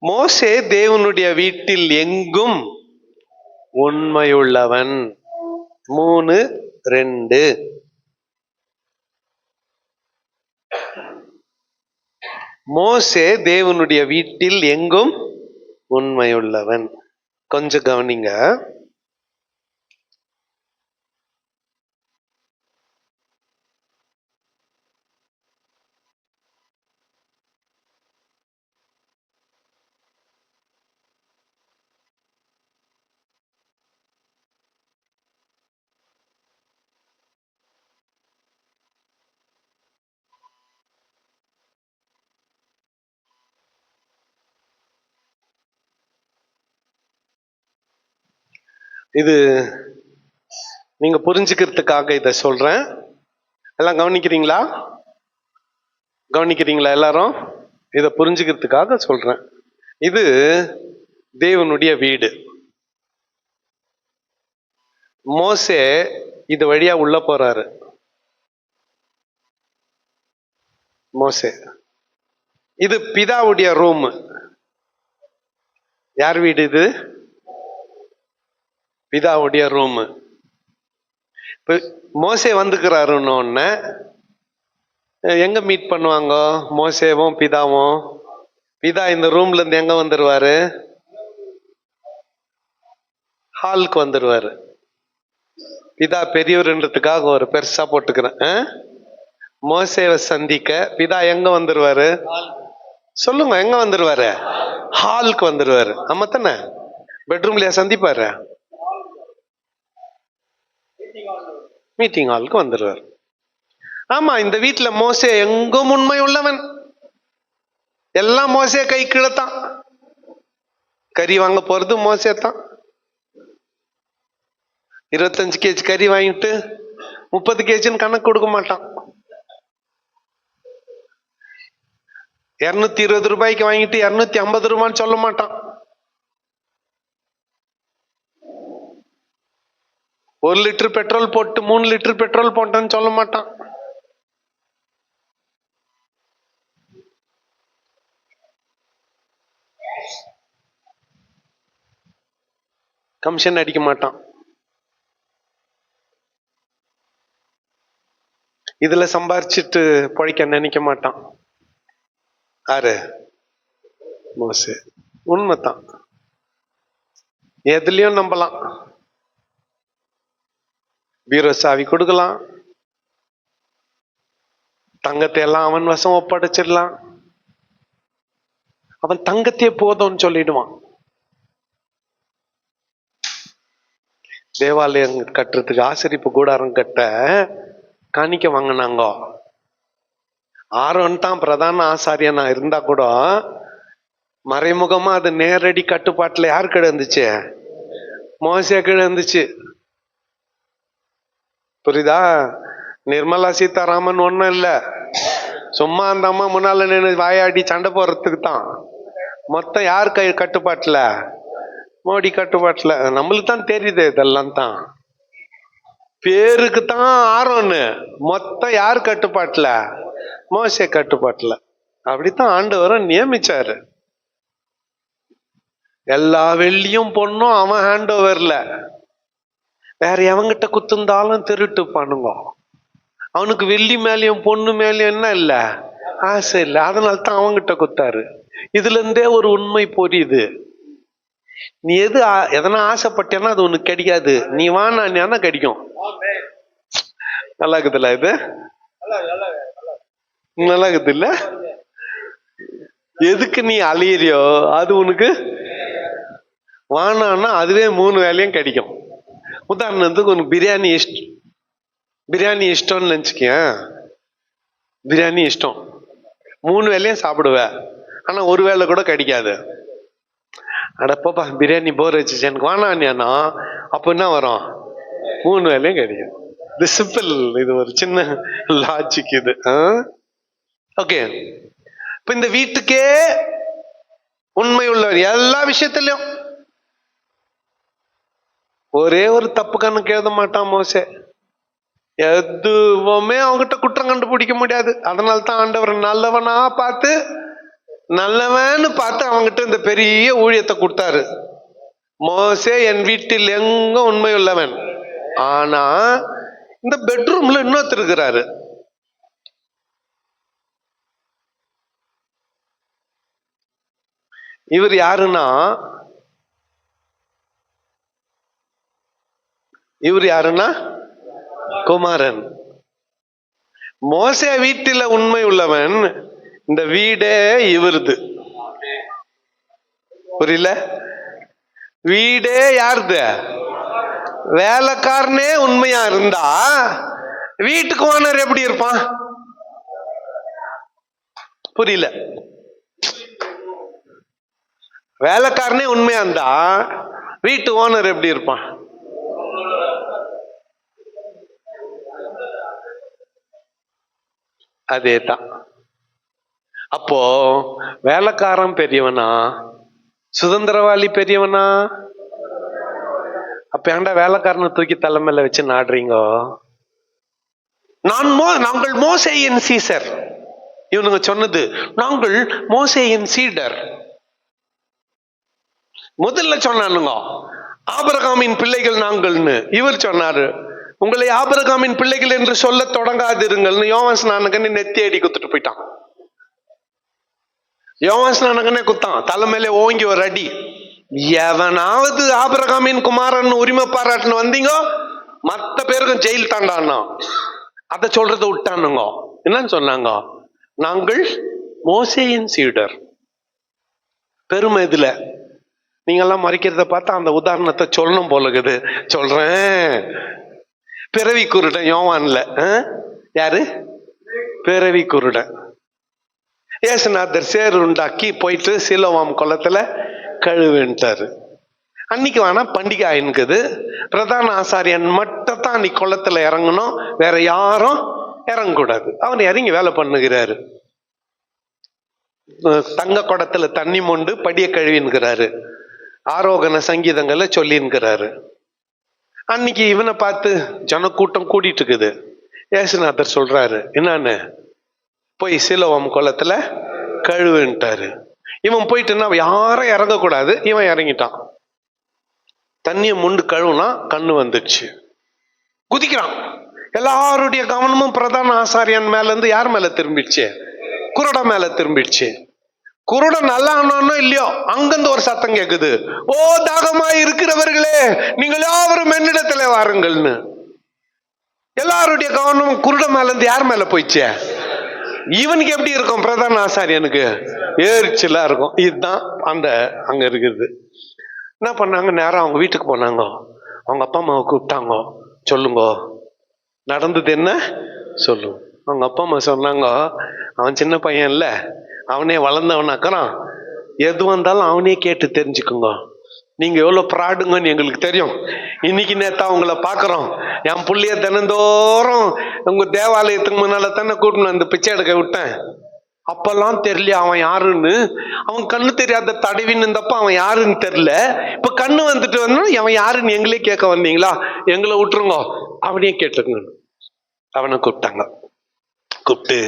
மோசே தேவனுடைய வீட்டில் எங்கும் உண்மையுள்ளவன். 3:2. மோசே தேவனுடைய வீட்டில் எங்கும் உண்மையுள்ளவன். கொஞ்சம் கவனிங்க. இது நீங்க புரிஞ்சுக்கிறதுக்காக இதை சொல்றேன். எல்லாம் கவனிக்கிறீங்களா? எல்லாரும்? இதை புரிஞ்சுக்கிறதுக்காக சொல்றேன். இது தேவனுடைய வீடு. மோசே இது வழியா உள்ள போறாரு. மோசே, இது பிதாவுடைய ரூம். யார் வீடு இது? பிதாவுடைய ரூம். மோசே வந்துக்கிறாருன்னு எங்க மீட் பண்ணுவாங்க மோசேவும் பிதாவும்? பிதா இந்த ரூம்ல இருந்து எங்க வந்துருவாரு? ஹாலுக்கு வந்துருவாரு. பிதா பெரியவர்ன்றதுக்காக ஒரு பெருசா போட்டுக்கிறேன். மோசேவை சந்திக்க பிதா எங்க வந்துருவாரு? சொல்லுங்க, எங்க வந்துருவாரு? ஹாலுக்கு வந்துருவாரு. ஆமா தானே? பெட்ரூம்லயா சந்திப்பாரு? மீட்டிங் ஹாலுக்கு வந்துருவாரு. ஆமா, இந்த வீட்டுல மோசே எங்கும் உண்மை உள்ளவன். எல்லாம் மோசே கை கீழத்தான். கறி வாங்க போறது மோசே தான். 25 கேஜி கறி வாங்கிட்டு 30 கேஜின்னு கணக்கு கொடுக்க மாட்டான். 220 ரூபாய்க்கு வாங்கிட்டு 250 ரூபான்னு சொல்ல மாட்டான். 1 லிட்டர் பெட்ரோல் போட்டு 3 லிட்டர் பெட்ரோல் போட்டேன்னு சொல்ல மாட்டான். கமிஷன் அடிக்க மாட்டான். இதுல சம்பாரிச்சிட்டு பழைக்க நினைக்க மாட்டான். யாரு? மோசே. உண்மைதான். எதுலயும் நம்பலாம். பீரோ சாவி கொடுக்கலாம், தங்கத்தை எல்லாம் அவன் வசம் ஒப்படைச்சிடலாம். அவன் தங்கத்தையே போதும்னு சொல்லிடுவான். தேவாலயம் கட்டுறதுக்கு, ஆசரிப்பு கூடாரம் கட்ட காணிக்க வாங்கினாங்க. ஆரோன் தான் பிரதான ஆசாரியனா இருந்தா கூட மறைமுகமா அது நேரடி கட்டுப்பாட்டுல யார் கீழே இருந்துச்சு? மோசே கீழே இருந்துச்சு. புரியுதா? நிர்மலா சீதாராமன் ஒண்ணும் இல்ல, சும்மா அந்த அம்மா முன்னால நின்று வாயாடி சண்டை போடுறதுக்கு தான். மொத்தம் யார் கட்டுப்பாட்டுல? மோடி கட்டுப்பாட்டுல. நம்மளுக்கு தான் தெரியுது இதெல்லாம் தான். பேருக்கு தான் ஆரோன்னு, மொத்தம் யார் கட்டுப்பாட்டுல? மோசே கட்டுப்பாட்டுல. அப்படித்தான் ஆண்டவரும் நியமிச்சாரு. எல்லா வெள்ளியும் பொண்ணும் அவன் ஹேண்ட் ஓவர்ல. வேற எவங்கிட்ட குத்துந்தாலும் திருட்டு பண்ணுங்க. அவனுக்கு வெள்ளி மேலேயும் பொண்ணு மேலேயும் என்ன இல்ல? ஆசை இல்லை. அதனால தான் அவங்கிட்ட குத்தாரு. இதுல இருந்தே ஒரு உண்மை புரியுது. நீ எதனா ஆசைப்பட்டேன்னா அது உனக்கு கிடைக்காது. நீ வானா கிடைக்கும். நல்லா இருக்குதுல்ல? இது நல்லா இருக்குது இல்ல? எதுக்கு நீ அலையிறியோ அது உனக்கு வானான்னா அதுவே 3 வேலையும் கிடைக்கும். உதாரணத்துக்கு உனக்கு பிரியாணி இஷ்டம்னு நினைச்சுக்க. பிரியாணி இஷ்டம், 3 வேலையும் சாப்பிடுவ, ஆனா ஒரு வேலை கூட கிடைக்காது. அடப்பா பிரியாணி போர் வச்சு எனக்கு வானான்னா அப்ப என்ன வரும்? 3 வேலையும் கிடைக்கும். இது சிம்பிள். இது ஒரு சின்ன லாஜிக் இது. ஓகே. இப்ப இந்த வீட்டுக்கே உண்மை உள்ளவர் எல்லா விஷயத்திலும். ஒரே ஒரு தப்பு கணக்கு எழுத மாட்டான் மோசே. எதுவுமே அவங்ககிட்ட குற்றம் கண்டுபிடிக்க முடியாது. அதனால தான் ஆண்டவர் நல்லவனா பார்த்து நல்லவன்னு பார்த்து அவங்கிட்ட இந்த பெரிய ஊழியத்தை கொடுத்தாரு. மோசே என் வீட்டில் எங்க உண்மை உள்ளவன். ஆனா இந்த பெட்ரூம்ல இன்னொருத்தர் இருக்கிறாரு. இவர் யாருன்னா குமாரன். மோசே வீட்டில உண்மை உள்ளவன், இந்த வீடே இவருது. புரியல? வீடே யாருது? வேலைக்காரனே உண்மையா இருந்தா வீட்டுக்கு ஓனர் எப்படி இருப்பான்? புரியல? வேலைக்காரனே உண்மையா இருந்தா வீட்டு ஓனர் எப்படி இருப்பான்? அதேதான். அப்போ வேலைக்காரன் பெரியவனா, சுதந்திரவாளி பெரியவனா? அப்ப ஏன்டா வேலைக்காரனை தூக்கி தலைமையில வச்சு நாடுறீங்க? நாங்கள் மோசேயின் சீசர். இவனுங்க சொன்னது நாங்கள் மோசேயின் சீடர். முதல்ல சொன்னானுங்க ஆபிரகாமின் பிள்ளைகள் நாங்கள்னு. இவர் சொன்னாரு உங்களை ஆபிரகாமின் பிள்ளைகள் என்று சொல்ல தொடங்காதிருங்கள்னு. யோவான் ஸ்நானகனே நெத்தி அடி குத்துட்டு போயிட்டான். யோவான் ஸ்நானகனே குத்தான், தலைமையில ஓங்கி ஒரு அடி. எவனாவது ஆபிரகாமின் குமாரன் உரிமை பாராட்டுன்னு வந்தீங்க, மத்த பேருக்கும் ஜெயில் தாண்டானா. அதை சொல்றதை விட்டானுங்க. என்னன்னு சொன்னாங்க? நாங்கள் மோசேயின் சீடர். பெருமை இதுல. நீங்கெல்லாம் மறைக்கிறத பார்த்தா அந்த உதாரணத்தை சொல்லணும் போலகுது. சொல்றேன். பிறவி குருடன் யோவான்ல. யாரு? பிறவி குருடன். ஏசுநாதர் சேர் உண்டாக்கி போயிட்டு சிலோவாம் குளத்துல கழுவுன்ட்டாரு. அன்னைக்கு வேணா பண்டிகை ஆயினுக்குது. பிரதான ஆசாரியன் மட்டும் தான் அன்னைக்கு குளத்துல இறங்கணும், வேற யாரும் இறங்கக்கூடாது. அவன் இறங்கி வேலை பண்ணுகிறாரு. தங்க குடத்துல தண்ணி மொண்டு படிய கழுவின்கிறாரு. ஆரோகண சங்கீதங்களை சொல்லின்கிறாரு. அன்னைக்கு இவனை பார்த்து ஜனக்கூட்டம் கூட்டிட்டு இருக்குது. ஏசுநாதர் சொல்றாரு என்னன்னு, போய் சிலோவாம் குளத்துல கழுவுன்ட்டாரு. இவன் போயிட்டுன்னா யாரும் இறங்கக்கூடாது. இவன் இறங்கிட்டான். தண்ணியை முண்டு கழுவுனா கண்ணு வந்துடுச்சு. குதிக்கிறான். எல்லாருடைய கவனமும் பிரதான ஆசாரியன் மேல இருந்து யார் மேல திரும்பிடுச்சு? குருட மேல திரும்பிடுச்சு. குருட நல்லா ஆனானோ இல்லையோ, அங்கிருந்து ஒரு சத்தம் கேக்குது, ஓ தாகமாய் இருக்கிறவர்களே நீங்கள் யாவரும் என்னிடத்துல வாருங்கள்னு. எல்லாருடைய கவனமும் குருட மேல இருந்து யார் மேல போயிடுச்சு? இவனுக்கு எப்படி இருக்கும்? பிரதான ஆசாரியனுக்கு எரிச்சலா இருக்கும். இதுதான் அந்த அங்க இருக்குது. என்ன பண்ணாங்க? நேரம் அவங்க வீட்டுக்கு போனாங்க. அவங்க அப்பா அம்மாவை கூப்பிட்டாங்க. சொல்லுங்க நடந்தது என்ன சொல்லு. அவங்க அப்பா அம்மா சொன்னாங்க, அவன் சின்ன பையன் இல்ல, அவனே வளர்ந்தவனாக்கிறான், எது வந்தாலும் அவனே கேட்டு தெரிஞ்சுக்குங்க. நீங்க எவ்வளவு ப்ராடுங்கன்னு எங்களுக்கு தெரியும். இன்னைக்கு நேத்தா உங்களை பாக்குறோம். என் புள்ளைய தினந்தோறும் உங்க தேவாலயத்துக்கு முன்னால தானே கூட்டணும் வந்து பிச்சை எடுக்க விட்டேன். அப்பெல்லாம் தெரியல அவன் யாருன்னு. அவன் கண்ணு தெரியாத தடவின்னு இருந்தப்ப அவன் யாருன்னு தெரியல. இப்ப கண்ணு வந்துட்டு வந்து அவன் யாருன்னு எங்களே கேட்க வந்தீங்களா? எங்களை விட்டுருங்க, அவனையே கேட்டுருங்க. அவனை கூப்பிட்டாங்க. கூப்பிட்டு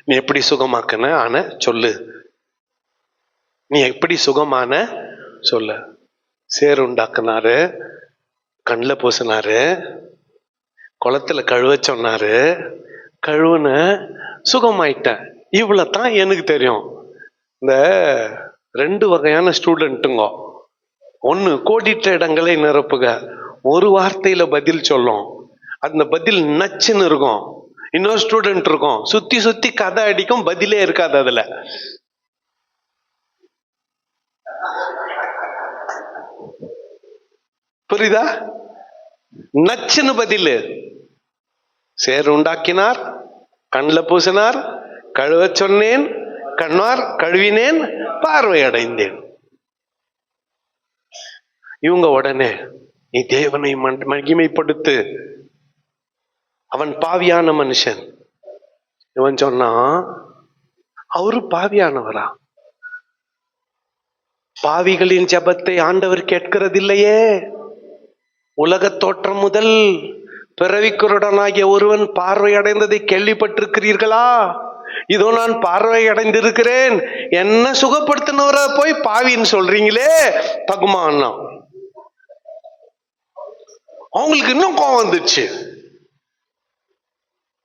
நீ எப்படி சுகமாக்குன ஆன சொல்லு, நீ எப்படி சுகமான சொல்ல. சேர் உண்டாக்குனாரு, கண்ணில் பூசினாரு, குளத்துல கழுவ சொன்னாரு, கழுவுன சுகமாயிட்டேன். இவ்வளவுதான் எனக்கு தெரியும். இந்த 2 வகையான ஸ்டூடெண்ட்டுங்க. ஒண்ணு கோடிட்ட இடங்களை நிரப்புக, ஒரு வார்த்தையில பதில் சொல்லும், அந்த பதில் நச்சுன்னு இருக்கும். இன்னொரு ஸ்டூடெண்ட் இருக்கும், சுத்தி சுத்தி கதை அடிக்கும், பதிலே இருக்காது அதுல. புரியுதா? நச்சுன்னு பதில். சேர் உண்டாக்கினார், கண்ணில் பூசினார், கழுவ சொன்னேன், கண்ணார் கழுவினேன், பார்வை அடைந்தேன். இவங்க உடனே நீ தேவனை மகிமைப்படுத்து, அவன் பாவியான மனுஷன். இவன் சொன்னா அவரு பாவியானவரா? பாவிகளின் ஜெபத்தை ஆண்டவர் கேட்கிறதில்லையே. உலக தோற்றம் முதல் பிறவிக்குருடனாகிய ஒருவன் பார்வை அடைந்ததை கேள்விப்பட்டிருக்கிறீர்களா? இதோ நான் பார்வை அடைந்திருக்கிறேன், என்ன சுகப்படுத்தினவரை போய் பாவின்னு சொல்றீங்களே தகுமான்னா. அவங்களுக்கு இன்னும் கோவம் வந்துச்சு.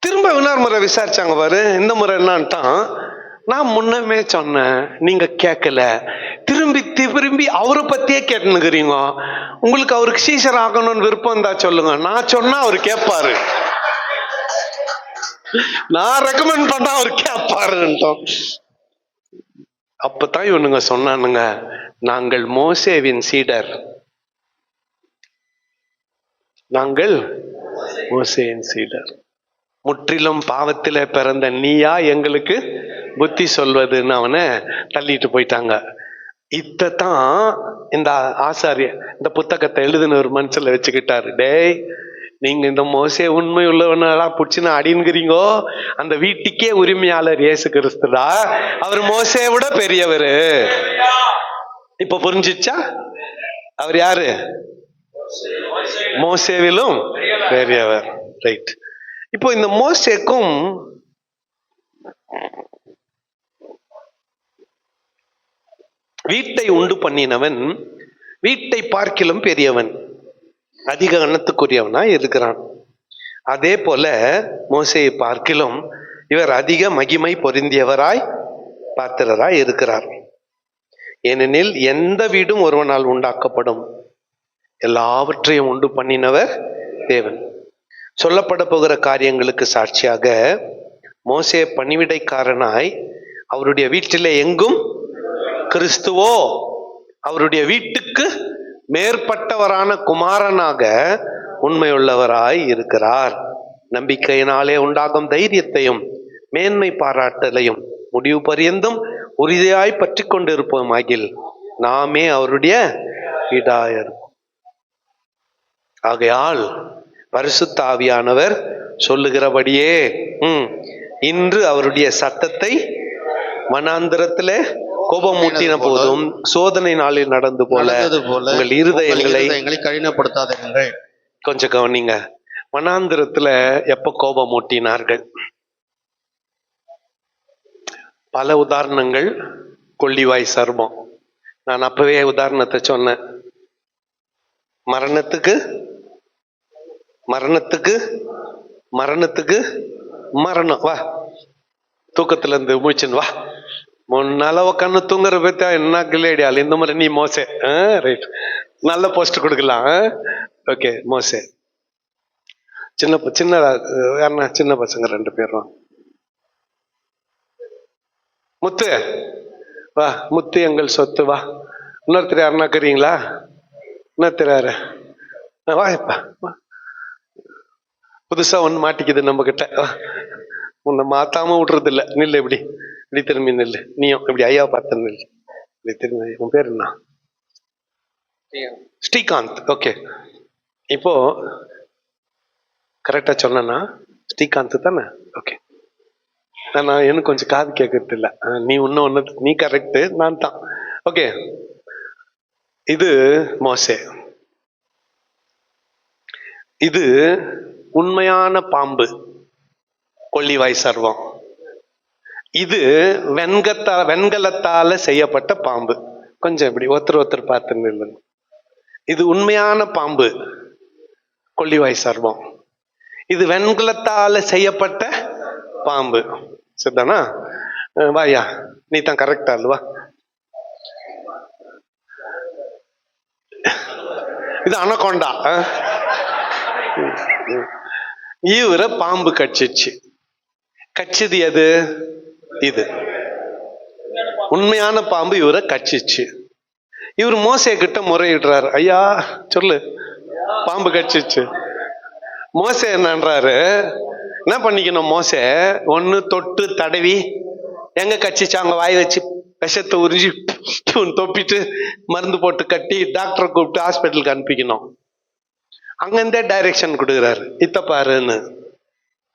திரும்ப இன்னொரு முறை விசாரிச்சாங்க பாரு. இந்த முறை என்னன்ட்டான், நான் முன்னமே சொன்னேன், நீங்க கேட்கல, திரும்பி திரும்பி அவரை பத்தியே கேட்டுனுக்குறீங்க. உங்களுக்கு அவருக்கு சீசர் ஆகணும்னு விருப்பம் தான் சொல்லுங்க, நான் சொன்னா அவர் கேட்பாரு, நான் ரெக்கமெண்ட் பண்ணா அவர் கேட்பாருன்ட்டோம். அப்பதான் இவனுங்க சொன்னானுங்க, நாங்கள் மோசேவின் சீடர், நாங்கள் மோசேவின் சீடர். முற்றிலும் பாவத்தில பிறந்த நீயா எங்களுக்கு புத்தி சொல்வதுன்னு அவனை தள்ளிட்டு போயிட்டாங்க. இத்தான் இந்த ஆசாரியர் இந்த புத்தகத்தை எழுதின ஒரு மனசுல வச்சுக்கிட்டாரு. டேய், நீங்க இந்த மோசே உண்மை உள்ளவனா புடிச்சுன்னு அடிங்கிறீங்கோ, அந்த வீட்டுக்கே உரிமையாளர் இயேசு கிறிஸ்துடா, அவர் மோசே விட பெரியவரு. இப்ப புரிஞ்சிச்சா? அவர் யாரு? மோசேவிலும் பெரியவர். ரைட். இப்போ இந்த மோசேக்கும் வீட்டை உண்டு பண்ணினவன் வீட்டை பார்க்கிலும் பெரியவன், அதிக எண்ணத்துக்குரியவனா இருக்கிறான். அதே போல மோசேயை பார்க்கிலும் இவர் அதிக மகிமை பொருந்தியவராய் பாத்திரராய் இருக்கிறார். ஏனெனில் எந்த வீடும் ஒருவனால் உண்டாக்கப்படும், எல்லாவற்றையும் உண்டு பண்ணினவர் தேவன். சொல்லப்பட போகிற காரியங்களுக்கு சாட்சியாக மோசே பணிவிடைக்காரனாய் அவருடைய வீட்டிலே எங்கும் கிறிஸ்துவோ அவருடைய வீட்டுக்கு மேற்பட்டவரான குமாரனாக உண்மையுள்ளவராய் இருக்கிறார். நம்பிக்கையினாலே உண்டாகும் தைரியத்தையும் மேன்மை பாராட்டலையும் முடிவு பரியந்தும் உறுதியாய் பற்றி கொண்டிருப்போம் ஆகில் நாமே அவருடைய வீடாயிருப்போம். ஆகையால் பரிசுத்த ஆவியானவர் சொல்லுகிறபடியே இன்று அவருடைய சத்தத்தை வனாந்திரத்திலே கோபம் மூட்டின போதும் சோதனை நாளில் நடந்து போல உங்கள் இருதயங்களை கடினப்படுத்தாதீர்கள். கொஞ்சம் கவனிங்க. வனாந்திரத்துல எப்ப கோபம் மூட்டினார்கள்? பல உதாரணங்கள். கொள்ளிவாய் சர்மம், நான் அப்பவே உதாரணத்தை சொன்னேன். மரணத்துக்கு மரணத்துக்கு மரணத்துக்கு மரணம். வா, தூக்கத்துல இருந்து மூச்சுன்னு வா, முன்னால உக்காந்து தூங்குற பத்தா என்ன கிளேடியால் இந்த மாதிரி நீ மோசே. ரைட், நல்ல போஸ்ட் கொடுக்கலாம். ஓகே, மோசே. சின்ன யாருன்னா சின்ன பசங்க 2 பேரும். முத்து வா, முத்து எங்கள் சொத்து வா. இன்னொருத்தர் யாருன்னா இருக்கிறீங்களா? இன்னொருத்தர் யாரு? வா இப்ப புதுசா ஒண்ணு மாட்டிக்குது நம்ம கிட்ட. உன்னை மாத்தாம விடுறது இல்ல. நில்லு, இப்படி இப்படி திரும்பி நில்லு. நீயும் இப்படி ஐயா பார்த்த நில்லு. இப்படி திரும்பி. உன் பேர் என்ன? ஸ்ரீகாந்த். ஓகே, இப்போ கரெக்டா சொன்னா? ஸ்ரீகாந்த் தானே? ஓகே. நான் எனக்கு கொஞ்சம் காது கேட்கறது இல்ல. நீ ஒன்னு நீ கரெக்ட், நான் தான். ஓகே, இது மோசே. இது உண்மையான பாம்பு, கொள்ளிவாய் சர்வம். இது வெண்கலத்தால செய்யப்பட்ட பாம்பு. கொஞ்சம் இப்படி ஒருத்தர் பார்த்து நில்லுங்க. இது உண்மையான பாம்பு, கொள்ளிவாய் சர்வம். இது வெண்கலத்தால செய்யப்பட்ட பாம்பு. சரிதானா? வாயா, நீ தான் கரெக்டா இல்லவா? இது அனகொண்டா. இவரை பாம்பு கடிச்சிச்சு. கடிச்சது எது? இது உண்மையான பாம்பு இவரை கடிச்சிச்சு. இவர் மோசே கிட்ட முறையிடுறாரு, ஐயா சொல்லு, பாம்பு கடிச்சிச்சு. மோசே என்னன்றாரு, என்ன பண்ணிக்கணும் மோசே? ஒண்ணு தொட்டு தடவி, எங்க கடிச்சிச்சு அவங்க வாய் வச்சு விஷத்தை உறிஞ்சி தொப்பிட்டு மருந்து போட்டு கட்டி டாக்டரை கூப்பிட்டு ஹாஸ்பிட்டலுக்கு அனுப்பிக்கணும். அங்கிருந்தே டைரக்ஷன் கொடுக்குறாரு, இத்த பாருன்னு.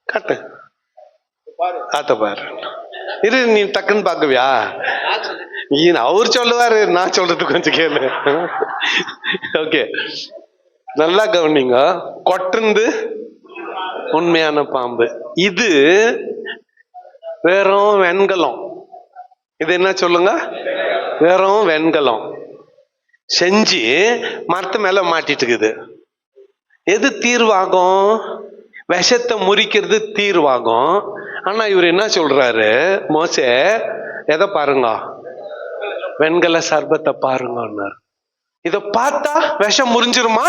காட்டு, ஆத்த பாரு. இரு, நீ டக்குன்னு பாக்குவியா? அவர் சொல்லுவாரு, நான் சொல்றது கொஞ்சம் கேளு. ஓகே, நல்லா கவனிங்க. கொட்டந்து உண்மையான பாம்பு. இது வெறும் வெண்கலம். இது என்ன சொல்லுங்க? வெறும் வெண்கலம் செஞ்சு மரத்து மேல மாட்டிட்டு இருக்குது. எது தீர்வாகும்? விஷத்தை முறிக்கிறது தீர்வாகும். ஆனா இவர் என்ன சொல்றாரு, மோசே எதை பாருங்க, வெண்கல சர்பத்தை பாருங்க. இத பார்த்தா விஷம் முறிஞ்சிருமா?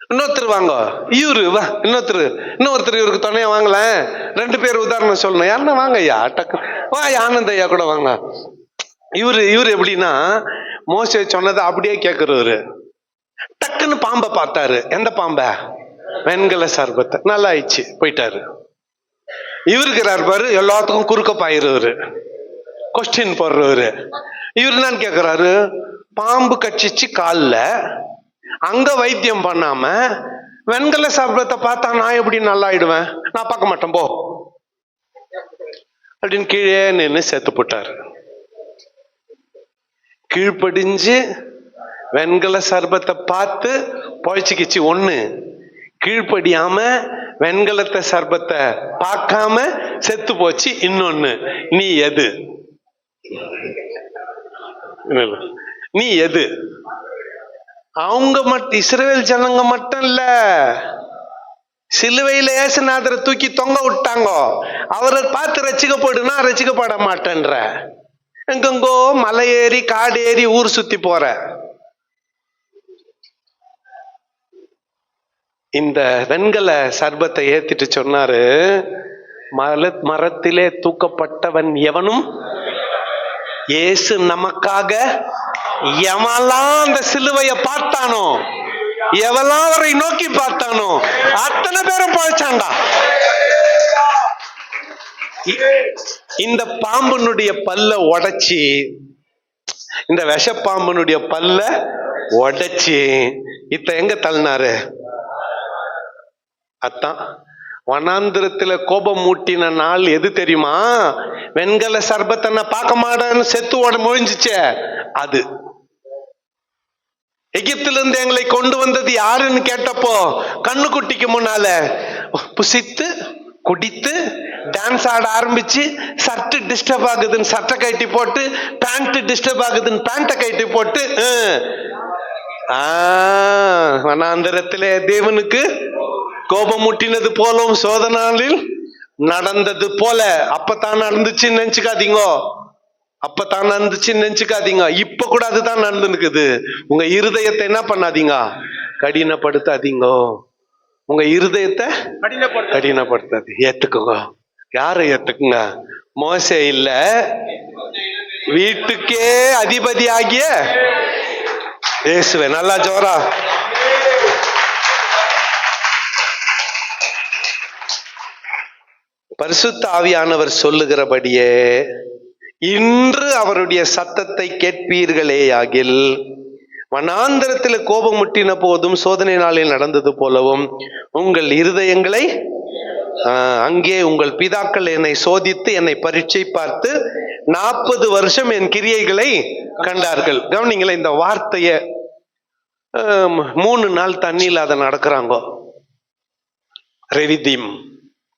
இன்னொருத்தர் வாங்க, இவரு இன்னொருத்தர் இவருக்கு துணையா வாங்கல. 2 பேர் உதாரணம் சொல்லணும். யாருன்னா வாங்க ஐயா, டக்கு வா, ஆனந்த ஐயா கூட வாங்க. இவரு எப்படின்னா, மோசே சொன்னதை அப்படியே கேட்கிறவரு. டக்குன்னு பாம்பை பார்த்தாரு. எந்த பாம்ப? வெண்கல சர்பத்தை. நல்லா ஆயிடுச்சு, போயிட்டாரு. இவருக்கிறாரு பாரு, எல்லாத்துக்கும் குறுக்க பாயிருவாரு, கொஸ்டின் போடுறவரு. இவரு என்னன்னு கேக்குறாரு, பாம்பு கட்சிச்சு காலில், அங்க வைத்தியம் பண்ணாம வெண்கல சர்பத்தை பார்த்தா நான் எப்படி நல்லா ஆயிடுவேன்? நான் பார்க்க மாட்டேன் போ அப்படின்னு கீழே நின்று செத்து போட்டாரு. கீழ்ப்படிஞ்சு வெண்கல சர்பத்தை பார்த்து பொழைச்சிக்கிச்சு ஒண்ணு, கீழ்ப்படியாம வெண்கலத்தை சர்பத்தை பார்க்காம செத்து போச்சு இன்னொன்னு. நீ எது? நீ எது? அவங்க மட்டும், இஸ்ரவேல் ஜனங்க மட்டும் இல்ல, சிலுவையில ஏசுநாதரை தூக்கி தொங்க விட்டாங்க. அவரை பார்த்து ரசிக்கப்படுனா ரசிக்கப்பட மாட்டேன்ற, எங்கெங்கோ மலை ஏறி காடு ஏறி ஊர் சுத்தி போற. இந்த வெண்கல சர்பத்தை ஏத்திட்டு சொன்னாரு, மரத்திலே தூக்கப்பட்டவன் எவனும், இயேசு நமக்காக எவெல்லாம் அந்த சிலுவையை பார்த்தானோ, எவெல்லாம் அவரை நோக்கி பார்த்தானோ அத்தனை பேரும் பழிச்சாண்டா. இந்த பாம்பனுடைய பல்ல உடைச்சி, இந்த விஷ பாம்பனுடைய பல்ல உடைச்சி இத்த எங்க தள்ளினாரு? அத்தான் வனாந்திரத்துல கோபம் மூட்டின நாள் எது தெரியுமா? வெண்கல சர்பத்தை நான் பார்க்க மாட்டேன்னு செத்து ஓட முழிஞ்சிச்சே அது. எகிப்துல இருந்து எங்களை கொண்டு வந்தது யாருன்னு கேட்டப்போ, கண்ணுக்குட்டிக்கு முன்னால புசித்து குடித்து டான்ஸ் ஆட ஆரம்பிச்சு, சர்ட் டிஸ்டர்ப் ஆகுதுன்னு சட்டை கட்டி போட்டு, பேண்ட் டிஸ்டர்ப் ஆகுதுன்னு பேண்ட்டை கட்டி போட்டு, வனாந்திரத்திலே தேவனுக்கு கோபம் முட்டினது போலும் சோதனாலில் நடந்தது போல. அப்பதான் நடந்துச்சுன்னு நினைச்சுக்காதீங்க, அப்பதான் நடந்துச்சுன்னு நினைச்சுக்காதீங்க. இப்ப கூட அதுதான் நடந்துருக்குது. உங்க இருதயத்தை என்ன பண்ணாதீங்க, கடினப்படுத்தாதீங்க. உங்க இருதயத்தை கடினப்படுத்தாது. ஏத்துக்குங்க. யாரை ஏத்துக்குங்க? மோசே இல்ல, வீட்டுக்கே அதிபதி ஆகிய இயேசுவே. நல்லா ஜோரா. பரிசுத்த ஆவியானவர் சொல்லுகிறபடியே இன்று அவருடைய சத்தத்தை கேட்பீர்களே ஆகில், வனாந்திரத்தில் கோபம் முட்டின போதும் சோதனை நாளில் நடந்தது போலவும் உங்கள் இருதயங்களை, அங்கே உங்கள் பிதாக்கள் என்னை சோதித்து என்னை பரீட்சை பார்த்து 40 வருஷம் என் கிரியைகளை கண்டார்கள். கவனிங்களேன் இந்த வார்த்தைய. 3 நாள் தண்ணியில் அதை நடக்கிறாங்க. ரெவிதீம்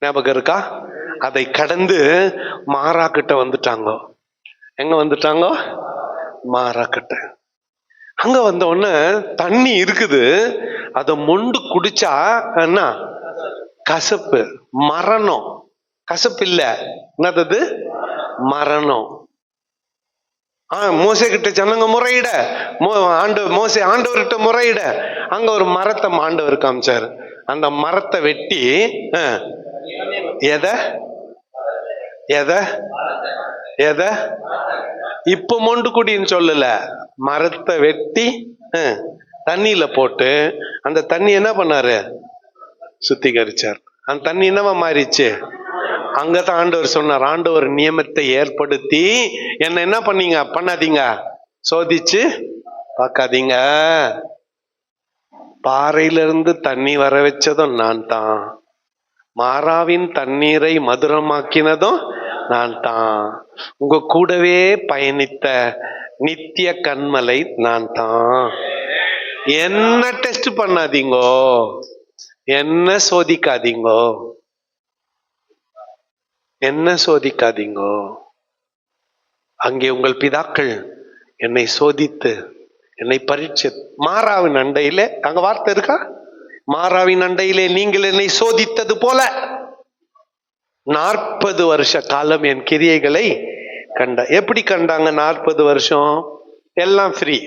ஞாபகம் இருக்கா? அதை கடந்து மாறா கிட்ட வந்துட்டாங்க. எங்க வந்துட்டாங்க? மாறா கிட்ட. அங்க வந்த உடனே தண்ணி இருக்குது, அதை மொண்டு குடிச்சா என்ன? கசப்பு, மரணம். கசப்பு இல்ல, என்னது? மரணம். மோசே கிட்ட ஜனங்க முறையிட, மோசே ஆண்டவர்கிட்ட முறையிட, அங்க ஒரு மரத்தை ஆண்டவர் காமிச்சாரு. அந்த மரத்தை வெட்டி எதை எதை எதை இப்ப மொண்டு குடின்னு சொல்லல, மரத்தை வெட்டி தண்ணியில போட்டு அந்த தண்ணி என்ன பண்ணாரு? சுத்திகரிச்சார். அந்த தண்ணி என்னவா மாறிச்சு? அங்கதான் ஆண்டவர் சொன்னார், ஆண்டவர் நியமத்தை ஏற்படுத்தி என்ன என்ன பண்ணாதீங்க, சோதிச்சு பார்க்காதீங்க. பாறையிலிருந்து தண்ணி வர வச்சதும் நான் தான், மாறாவின் தண்ணீரை மதுரமாக்கினதும் நான் தான், உங்க கூடவே பயணித்த நித்திய கண்மலை நான் தான். என்ன டெஸ்ட் பண்ணாதீங்கோ, என்ன சோதிக்காதீங்கோ. என்ன சோதிக்காதீங்கோ. அங்கே உங்கள் பிதாக்கள் என்னை சோதித்து என்னை பரீட்சை. மாறாவின் அண்டையிலே, அங்க வார்த்தை இருக்கா, மாறாவின் அண்டையிலே நீங்கள் என்னை சோதித்தது போல 40 வருஷ காலம் என் கிரியைகளை கண்ட. எப்படி கண்டாங்க 40 வருஷம்? எல்லாம் ஃப்ரீ,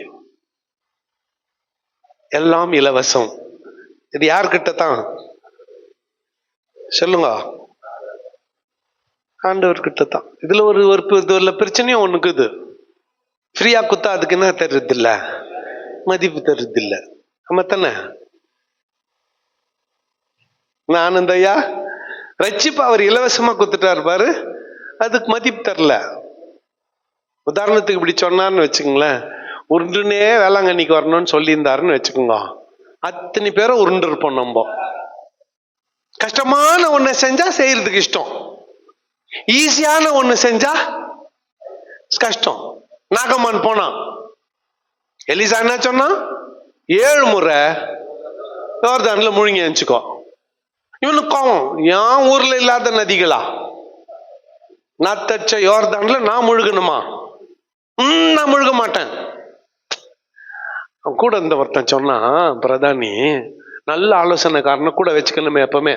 எல்லாம் இலவசம். இது யார்கிட்ட தான் சொல்லுங்க? ஆண்டவர்கிட்ட தான். இதுல ஒரு பிரச்சனையும் ஒண்ணுக்கு, இது ஃப்ரீயா குத்தா அதுக்கு என்ன தருது இல்ல, மதிப்பு தருது இல்ல. ஆமா தானே? நான் இந்த ஐயா ரட்சிப்பு அவர் இலவசமா குத்துட்டாரு பாரு, அதுக்கு மதிப்பு தரல. உதாரணத்துக்கு இப்படி சொன்னார்னு வச்சுக்கோங்களேன், உருண்டுனே வேளாங்கண்ணிக்கு வரணும்னு சொல்லியிருந்தாருன்னு வச்சுக்கோங்க, அத்தனை பேரும் உருண்டு இருப்போம். நம்ம கஷ்டமான ஒண்ணு செஞ்சா செய்யறதுக்கு இஷ்டம், ஈஸியான ஒண்ணு செஞ்சா கஷ்டம். நாகமான் போனான், எலிசா என்ன சொன்னா, 7 முறை யோர்தான்ல முழுங்கி அனுச்சுக்கோ. இவனுக்கும் என் ஊர்ல இல்லாத நதிகளா, நத்தச்ச யோர்தான்ல நான் முழுகணுமா? நான் முழுக மாட்டேன். கூட இந்த ஒருத்தன் சொன்னா, பிரதானி நல்ல ஆலோசனைக்காரனை கூட வச்சுக்கணுமே, எப்பவுமே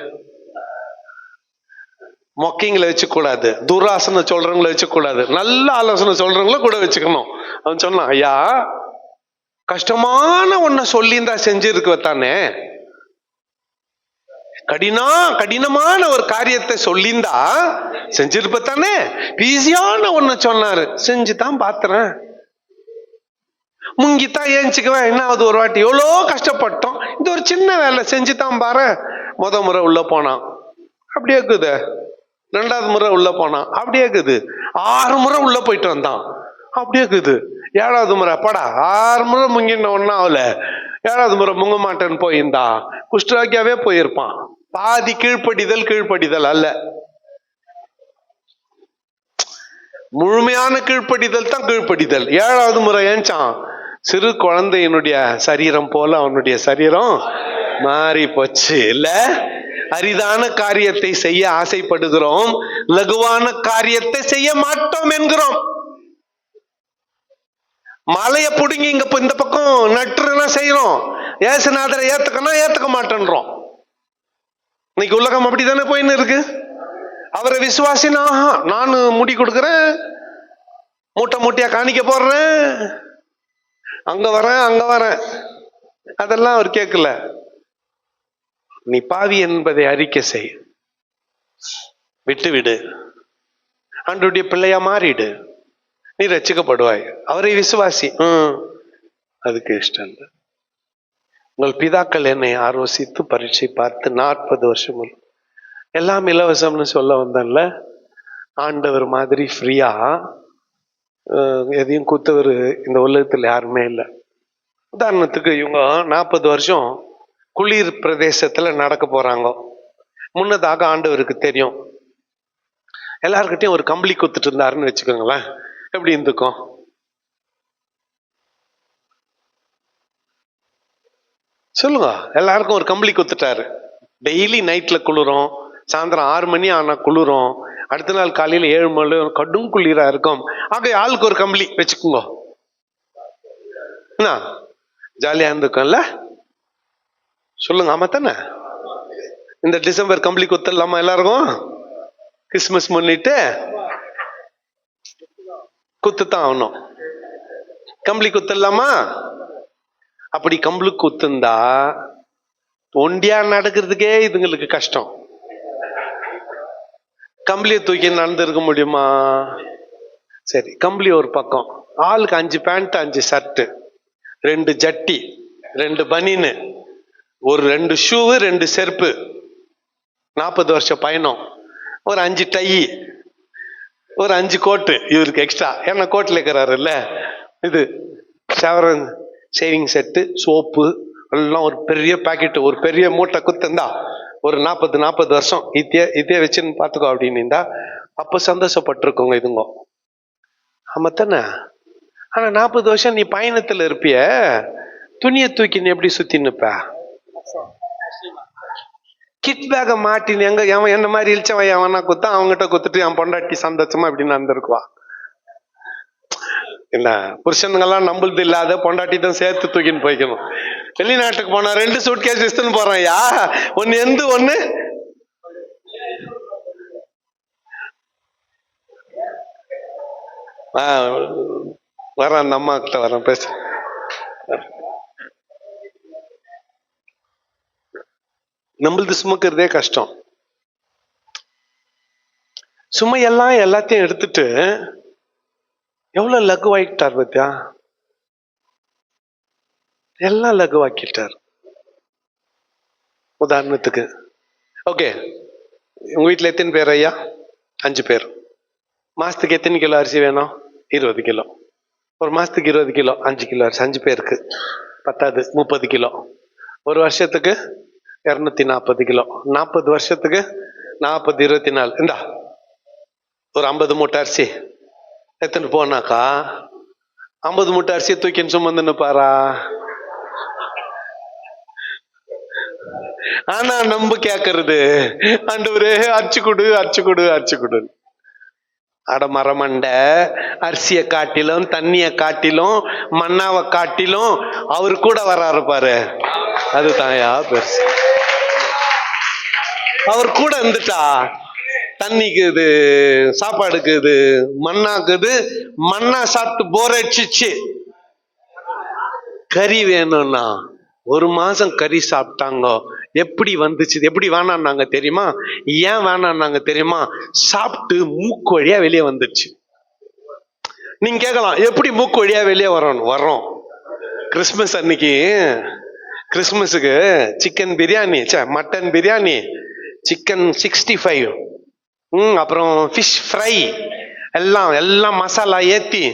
மொக்கிங்களை வச்சுக்க கூடாது, துராசனை சொல்றவங்களை வச்சுக்க கூடாது, நல்ல ஆலோசனை சொல்றவங்கள கூட வச்சுக்கணும். அவன் சொன்னான், ஐயா கஷ்டமான ஒன்ன சொல்லியிருந்தா செஞ்சிருக்க தானே, கடினமான ஒரு காரியத்தை சொல்லியிருந்தா செஞ்சிருப்ப தானே. ஈஸியான ஒண்ணு சொன்னாரு, செஞ்சுதான் பாத்துறேன், முங்கித்தான் ஏஞ்சுக்குவேன், என்ன ஆகுது ஒரு வாட்டி, எவ்வளோ கஷ்டப்பட்டோம், இது ஒரு சின்ன வேலை செஞ்சுதான் பாரு. முறை உள்ள போனான், அப்படியே இருக்குது. 2வது முறை உள்ள போனான், அப்படியே இருக்குது. 6 முறை உள்ள போயிட்டு வந்தான், அப்படியே இருக்குது. 7வது முறை படா 6 முறை முங்கின ஒன்னா அவல, 7வது முறை முங்க மாட்டேன்னு போயிருந்தா குஷ்டராக்கியாவே போயிருப்பான். பாதி கீழ்ப்படிதல் அல்ல, முழுமையான கீழ்ப்படிதல் தான் கீழ்ப்படிதல். 7வது முறை ஏஞ்சான், சிறு குழந்தையினுடைய சரீரம் போல அவனுடைய சரீரம் மாறி போச்சு. இல்ல, அரிதான காரியத்தை செய்ய ஆசைப்படுகிறோம், லகுவான காரியத்தை செய்ய மாட்டோம் என்கிறோம். மலைய புடுங்கி இங்க இந்த பக்கம் நட்டுனா செய்யறோம், ஏசுநாதரை ஏத்துக்க மாட்டேன்றோம். இன்னைக்கு உலகம் அப்படித்தானே போயின்னு இருக்கு. அவரை விசுவாசினா நான் முடி கொடுக்கறேன், மூட்டையா காணிக்க போடுறேன், அங்க வரேன், அதெல்லாம் அவர் கேட்கல. நீ பாவி என்பதை அறிக்கை செய், விட்டுவிடு, ஆண்டவருடைய பிள்ளையா மாறிடு, நீ ரட்சிக்கப்படுவாய். அவரை விசுவாசி. அதுக்கு இஷ்டம் இல்லை. உங்கள் பிதாக்கள் என்னை ஆலோசித்து பரீட்சை பார்த்து 40 வருஷம் எல்லாம் இலவசம்னு சொல்ல வந்தேன்ல. ஆண்டவர் மாதிரி ஃப்ரீயா எதையும் குத்தவர் இந்த உலகத்தில் யாருமே இல்லை. உதாரணத்துக்கு இவங்க 40 வருஷம் குளிர் பிரதேசத்துல நடக்க போறாங்க. முன்னதாக ஆண்டவருக்கு தெரியும், எல்லார்கிட்டையும் ஒரு கம்பளி குத்துட்டு இருந்தாருன்னு வச்சுக்கோங்களேன், எப்படி இருந்துக்கும்? சொல்லுங்க. எல்லாருக்கும் ஒரு கம்பளி குத்துட்டாரு. டெய்லி நைட்ல குளிரும், சாயந்தரம் 6 மணி ஆனா குளிரும், அடுத்த நாள் காலையில 7 மணி கடும் குளிரா இருக்கும். ஆக ஆளுக்கு ஒரு கம்பளி வச்சுக்கோங்க, என்ன ஜாலியா இருந்துக்கும்ல? சொல்லுங்க, ஆமா தானே? இந்த டிசம்பர் கம்பளி குத்தலாமா எல்லாருக்கும்? கிறிஸ்துமஸ் முன்னிட்டு குத்துத்தான் ஆகணும். கம்பளி குத்தலாமா? அப்படி கம்பளி குத்துந்தா ஒண்டியா நடக்கிறதுக்கே இதுங்களுக்கு கஷ்டம். கம்பளியை தூக்கி நடந்திருக்க முடியுமா? சரி, கம்பளி ஒரு பக்கம், ஆளுக்கு 5 பேண்ட் 5 ஷர்ட் 2 ஜட்டி 2 பனின்னு, ஒரு 2 ஷூ 2 செருப்பு, 40 வருஷம் பயணம், ஒரு 5 டை, ஒரு 5 கோட்டு இவருக்கு எக்ஸ்ட்ரா, ஏன்னா கோட்டில் இருக்கிறாரு இல்ல. இது ஷேவிங் செட்டு, சோப்பு எல்லாம் ஒரு பெரிய பாக்கெட், ஒரு பெரிய மூட்டை குத்துந்தா ஒரு 40 வருஷம் இதே வச்சுன்னு பார்த்துக்கோ அப்படின்னு இருந்தா அப்போ சந்தோஷப்பட்டிருக்கோங்க இதுங்க. ஆமா தானே? ஆனா 40 வருஷம் நீ பயணத்துல இருப்பிய, துணியை தூக்கி நீ எப்படி சுத்தி நிப்ப? கிட் பேக மாட்டின்னு எங்க அவன் என்ன மாதிரி இழிச்சவன் அவனா குத்தா அவங்ககிட்ட குத்துட்டு அவன் பொண்டாட்டி சந்தோஷமா இப்படி நடந்திருக்குவா. என்ன புருஷனுங்கெல்லாம் நம்புறது இல்லாத பொண்டாட்டி தான் சேர்த்து தூக்கின்னு போய்க்கணும். வெளிநாட்டுக்கு போனா 2 சூட்கேஸ் எடுத்துன்னு போறான். யா ஒன்னு எந்த ஒண்ணு வரேன், அந்த அம்மா கிட்ட வரேன் பேச. நம்மளது சுமக்கிறதே கஷ்டம். சுமையெல்லாம் எல்லாத்தையும் எடுத்துட்டு எவ்வளவு லகுவாக்கிட்டார் பத்தியா, எல்லாம் லகுவாக்கிட்டார். உதாரணத்துக்கு ஓகே, உங்க வீட்டுல எத்தனை பேர் ஐயா? 5 பேர். மாசத்துக்கு எத்தனை கிலோ அரிசி வேணும்? 20 கிலோ. ஒரு மாசத்துக்கு 20 கிலோ, 5 கிலோ அரிசி 5 பேருக்கு பத்தாது, 30 கிலோ. ஒரு வருஷத்துக்கு 240 கிலோ. 40 வருஷத்துக்கு 40 24, இந்தா ஒரு 50 மூட்டை அரிசி எத்தனை போனாக்கா 50 மூட்டை அரிசியை தூக்கின்னு சுமந்துன்னு பாரா. ஆனா நம்ப கேக்குறது, ஆண்டவரே அரிச்சு கொடு அரிச்சு கொடு அரிச்சு கொடு. அட மரமண்ட, அரிசிய காட்டிலும் தண்ணிய காட்டிலும் மண்ணாவை காட்டிலும் அவரு கூட வர்றாரு பாரு, அதுதான்யா பெருசு. அவர் கூட இருந்துட்டா தண்ணிக்குது, சாப்பாடுக்குது, மண்ணாக்குது. மண்ணா சாப்பிட்டு போர் அடிச்சிச்சு. கறி வேணும்னா 1 மாசம் கறி சாப்பிட்டாங்க. எப்படி வந்துச்சு? எப்படி வேணான்னாங்க தெரியுமா? ஏன் வேணான்னாங்க தெரியுமா? சாப்பிட்டு மூக்கு வழியா வெளியே வந்துடுச்சு. நீங்க கேட்கலாம், எப்படி மூக்கு வழியா வெளியே வர்றோம்? கிறிஸ்துமஸ் அன்னைக்கு, கிறிஸ்துமஸுக்கு chicken biryani, mutton biryani, chicken 65, அப்புறம் ஃபிஷ் ஃப்ரை, எல்லாம் மசாலா ஏத்தி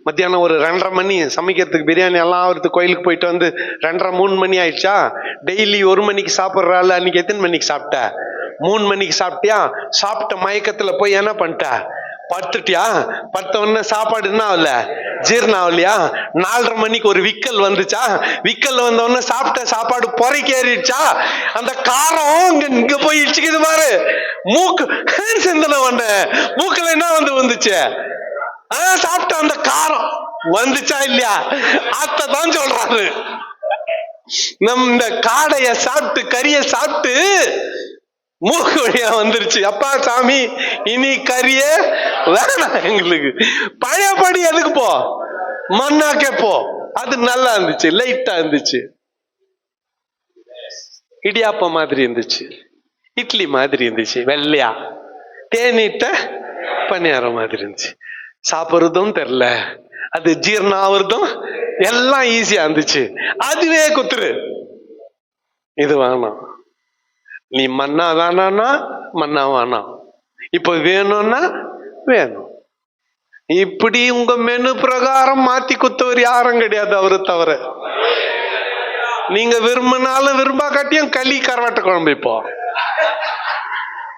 மத்தியானம் ஒரு 2:30 மணி சமைக்கிறதுக்கு பிரியாணி எல்லாம் அவருக்கு கோயிலுக்கு போயிட்டு வந்து 2:30 3 மணி ஆயிடுச்சா? டெய்லி 1 மணிக்கு சாப்பிட்றாள். அன்னைக்கு எத்தனை மணிக்கு சாப்பிட்ட? 3 மணிக்கு சாப்பிட்டியா? சாப்பிட்ட மயக்கத்துல போய் என்ன பண்ணிட்ட? படுத்துட்டியா? படுத்த உடனே சாப்பாடு என்ன ஆகல? ஜீரணம் ஆகலையா? 4:30 மணிக்கு ஒரு விக்கல் வந்துச்சா? விக்கல் வந்த உடனே சாப்பிட்ட சாப்பாடு பொறைக்கு ஏறிடுச்சா? அந்த காரம் இங்க போய் இடிச்சுக்குது பாரு. மூக்கு சிந்தனை பண்ண மூக்குல என்ன வந்துச்சு? சாப்பிட்ட அந்த காரம் வந்துச்சா இல்லையா? அதான் சொல்றாரு. நம்ம இந்த காடைய சாப்பிட்டு கறிய சாப்பிட்டு மூக்கு வழியா வந்துருச்சு. அப்பா சாமி, இனி கறிய வேணாம் எங்களுக்கு. பழையபடி எதுக்கு போ? மண்ணாக்கே போ. அது நல்லா இருந்துச்சு, லைட்டா இருந்துச்சு, இடியாப்பம் மாதிரி இருந்துச்சு, இட்லி மாதிரி இருந்துச்சு, வெள்ளையா தேநீட்ட பணியாரம் மாதிரி இருந்துச்சு. சாப்பிடுறதும் தெரியல, அது ஜீரணம் ஆகுறதும் எல்லாம் ஈஸியா இருந்துச்சு. அதுவே குத்துரு. இது வேணாம். நீ மண்ணா வேணான்னா மண்ணா வேணாம், இப்ப வேணும்னா வேணும். இப்படி உங்க மெனு பிரகாரம் மாத்தி குத்தவர் யாரும் கிடையாது, அவரு தவிர. நீங்க விரும்பினாலும் விரும்பா காட்டியும் களி கரவாட்ட குழம்பு இப்போ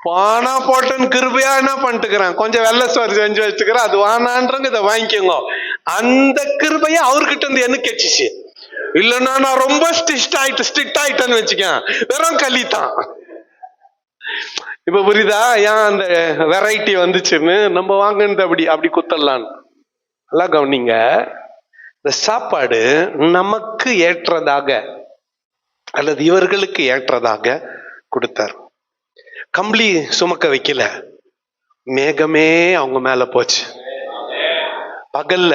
பானா போட்டன் கிருபையா என்ன பண்ணிட்டுக்கிறேன், கொஞ்சம் வெள்ளை சோறு செஞ்சு வச்சுக்கிறேன், அது வானான்றங்க, இதை வாங்கிக்கோங்க. அந்த கிருபைய அவர்கிட்ட இருந்து என்ன கேட்டுச்சு? இல்லைன்னா நான் ரொம்ப ஸ்ட்ரிக்ட் ஆயிட்டேன்னு வச்சுக்கேன், வெறும் களி தான். இப்ப புரியுதா ஏன் அந்த வெரைட்டி வந்துச்சுன்னு? நம்ம வாங்கினது அப்படி குத்தலான்னு. எல்லாம் கவனிங்க, இந்த சாப்பாடு நமக்கு ஏற்றதாக அல்லது இவர்களுக்கு ஏற்றதாக கொடுத்தார். கம்பளி சுமக்க வைக்கல, மேகமே அவங்க மேல போச்சு. பகல்ல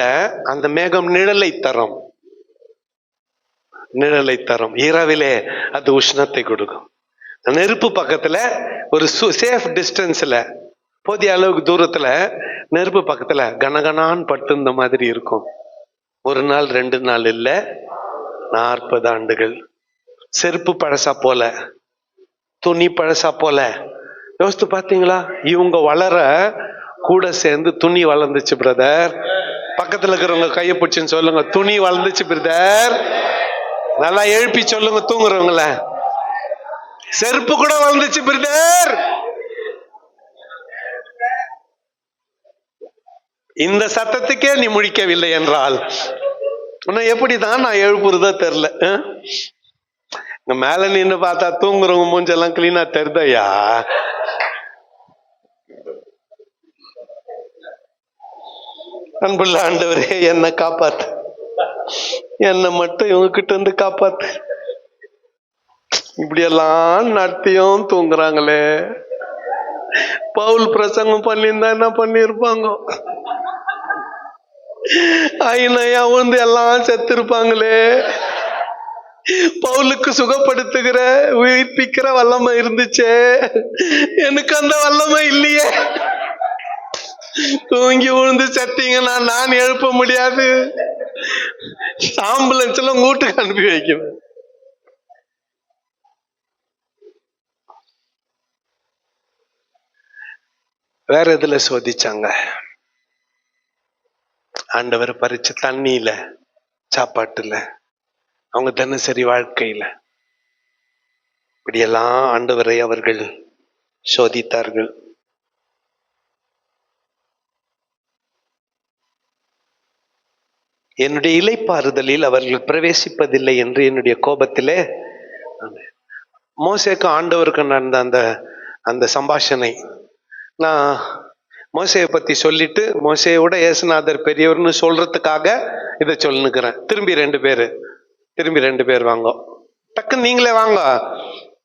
அந்த மேகம் நிழலை தரும், இரவிலே அது உஷ்ணத்தை கொடுக்கும். நெருப்பு பக்கத்துல ஒரு சேஃப் டிஸ்டன்ஸ்ல, போதிய அளவுக்கு தூரத்துல நெருப்பு பக்கத்துல கனகனான் பட்டு இந்த மாதிரி இருக்கும். 1 நாள் 2 நாள் இல்ல, 40 ஆண்டுகள். செருப்பு பழசா போல, துணி பழசா போல. யோசித்து பாத்தீங்களா? இவங்க வளர கூட சேர்ந்து துணி வளர்ந்துச்சு பிரதர். பக்கத்துல இருக்கிறவங்க கையை பிடிச்சுன்னு சொல்லுங்க, துணி வளர்ந்துச்சு பிரதர். நல்லா எழுப்பி சொல்லுங்க தூங்குறவங்கள, செருப்பு கூட வளர்ந்துச்சு பிரதர். இந்த சத்தத்துக்கே நீ முழிக்கவில்லை என்றால் எப்படிதான் நான் எழுப்புறதோ தெரியல. மேல நின்று பார்த்தா தூங்குறவங்க மூஞ்செல்லாம் கிளீனா தெரிதையா? அன்புள்ள ஆண்டவரே, என்னை காப்பாத்து, என்னை மட்டும் இவங்க கிட்ட இருந்து காப்பாத்து. இப்படி எல்லாம் நடத்தியும் தூங்குறாங்களே. பவுல் பிரசங்கம் பண்ணியிருந்தா என்ன பண்ணிருப்பாங்க? ஐநையா வந்து எல்லாம் செத்து இருப்பாங்களே. பவுலுக்கு சுகப்படுத்துகிற உயிர்ப்பிக்கிற வல்லமை இருந்துச்சே, எனக்கு அந்த வல்லமை இல்லையே. தூங்கி விழுந்து செத்தீங்கன்னா நான் எழுப்ப முடியாது. ஆம்புலன்ஸ் எல்லாம் வீட்டுக்கு அனுப்பி வைக்குவேன். வேற எதுல சோதிச்சாங்க? ஆண்டவர் பறிச்ச தண்ணியில, சாப்பாட்டுல, அவங்க தினசரி வாழ்க்கையில இப்படியெல்லாம் ஆண்டவரை அவர்கள் சோதித்தார்கள். என்னுடைய இலைப்பாறுதலில் அவர்கள் பிரவேசிப்பதில்லை என்று என்னுடைய கோபத்திலே. மோசேக்கு ஆண்டவருக்கு நடந்த அந்த அந்த சம்பாஷணை நான் மோசையை பத்தி சொல்லிட்டு, மோசையோட இயேசுநாதர் பெரியவர்னு சொல்றதுக்காக இதை சொல்லுக்கிறேன். திரும்பி ரெண்டு பேர் வாங்க, டக்குன்னு நீங்களே வாங்க.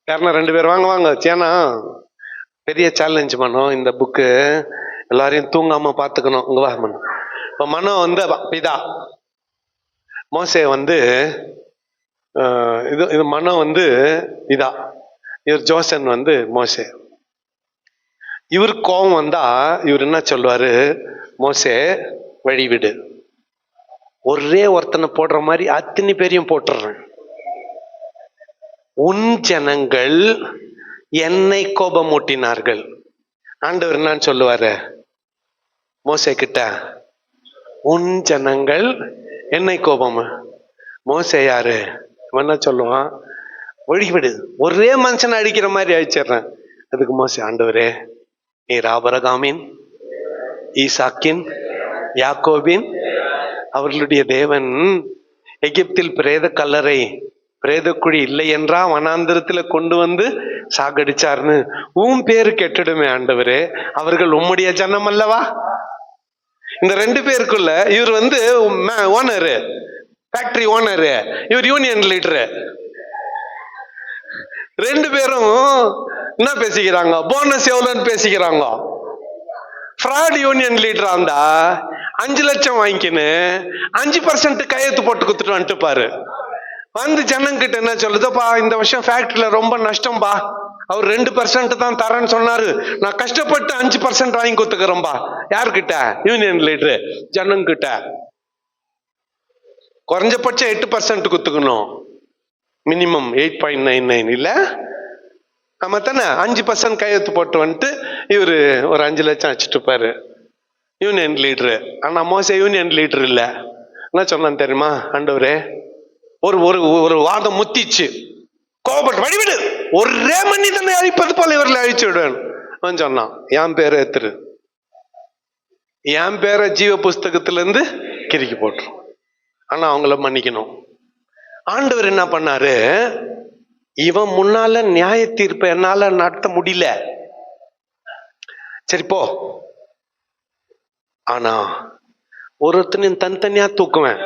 யாருன்னா 2 பேர் வாங்க. ஏன்னா பெரிய சேலஞ்ச் மனோ, இந்த புக்கு எல்லாரையும் தூங்காம பாத்துக்கணும். இங்க வா மனோ. இப்ப மனோ வந்து பிதா, மோசே வந்து இது மனோ வந்து இதா, இவர் ஜோசன் வந்து மோசே. இவரு கோபம் வந்தா இவர் என்ன சொல்லுவாரு? மோசே வழிவிடு. ஒரே ஒருத்தனை போடுற மாதிரி அத்தனை பேரையும் போட்டுறேன். உன் ஜனங்கள் என்னை கோபமூட்டினார்கள். ஆண்டவர் என்னன்னு சொல்லுவாரு மோசே கிட்ட? உன் ஜனங்கள் என்னை கோபம். மோசே யாரு? என்ன சொல்லுவான்? வழிவிடு. ஒரே மனுஷனை அடிக்கிற மாதிரி அழிச்சிடுறேன். அதுக்கு மோசே, ஆண்டவரே நீர் ஆபிரகாமின், ஈசாக்கின், யாக்கோபின் அவர்களுடைய தேவன். எகிப்தில் பிரேத கல்லறை, பிரேத குழி இல்லை என்றா வனாந்திரத்துல கொண்டு வந்து சாகடிச்சார்னு உன் பேரு கெட்டுடுமே ஆண்டவரே. அவர்கள் உம்முடைய ஜனம் அல்லவா? இந்த 2 பேருக்குள்ள இவர் வந்து ஓனரு, ஃபேக்டரி ஓனரு, இவர் யூனியன் லீடரு. 2 பேரும் என்ன பேசிக்கிறாங்க? போனஸ் எவ்வளவுன்னு பேசிக்கிறாங்க. ஃப்ராட் யூனியன் லீடரா இருந்தா 5 லட்சம் வாங்கிக்கின்னு 5% கையெழுத்து போட்டு குத்துட்டு வந்துட்டு பாரு. வந்து ஜனங்கிட்ட என்ன சொல்லுதப்பா, இந்த வருஷம் ஃபேக்டரியில ரொம்ப நஷ்டம்பா, அவர் 2% தான் தரேன்னு சொன்னாரு, நான் கஷ்டப்பட்டு 5% வாங்கி குத்துக்கிறேன்பா. யாருக்கிட்ட? Union leader. ஜனங்கிட்ட குறைஞ்சபட்சம் 8% குத்துக்கணும், மினிமம் 8.99 இல்ல நம்ம தானே. 5% கையெழுத்து போட்டு வந்துட்டு இவரு ஒரு 5 லட்சம் வச்சுட்டு பாரு, யூனியன் லீடரு. ஆனா மோசே யூனியன் லீடர் இல்ல. என்ன சொன்னான்னு தெரியுமா? ஆண்டவரே ஒரு ஒரு வாதம் முத்திச்சு, கோபப்பட்டு வழிவிடு, ஒரே மனிதனை அழிப்பது போல இவர்களை அழிச்சு விடுவேன் சொன்னான். என் பேரை ஏத்துரு, என் பேரை ஜீவ புஸ்தகத்துல இருந்து கிறுக்கி போட்டுரும். ஆனா அவங்கள மன்னிக்கணும். ஆண்டவர் என்ன பண்ணாரு? இவன் முன்னால நியாய தீர்ப்பை என்னால நடத்த முடியல, சரி போ, ஆனா ஒருத்தனையும் தனித்தனியா தூக்குவேன்,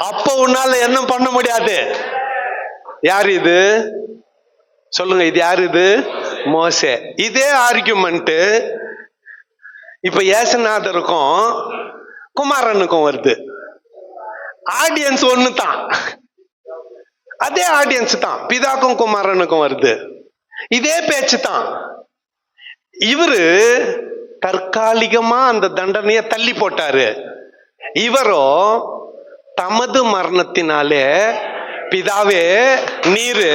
அப்ப உன்னால என்ன பண்ண முடியாது. யாரு இது? சொல்லுங்க, இது யாரு? இது மோசே. இதே ஆர்கியூமெண்ட் இப்ப ஏசுநாதருக்கும் குமாரனுக்கும் வருது. ஆடியன்ஸ் ஒண்ணு தான், அதே ஆடியன்ஸ் தான், பிதாக்கும் குமாரனுக்கும் வருது. இதே பேச்சு தான். இவரு தற்காலிகமா அந்த தண்டனைய தள்ளி போட்டாரு. இவரோ தமது மரணத்தினாலே, பிதாவே நீரு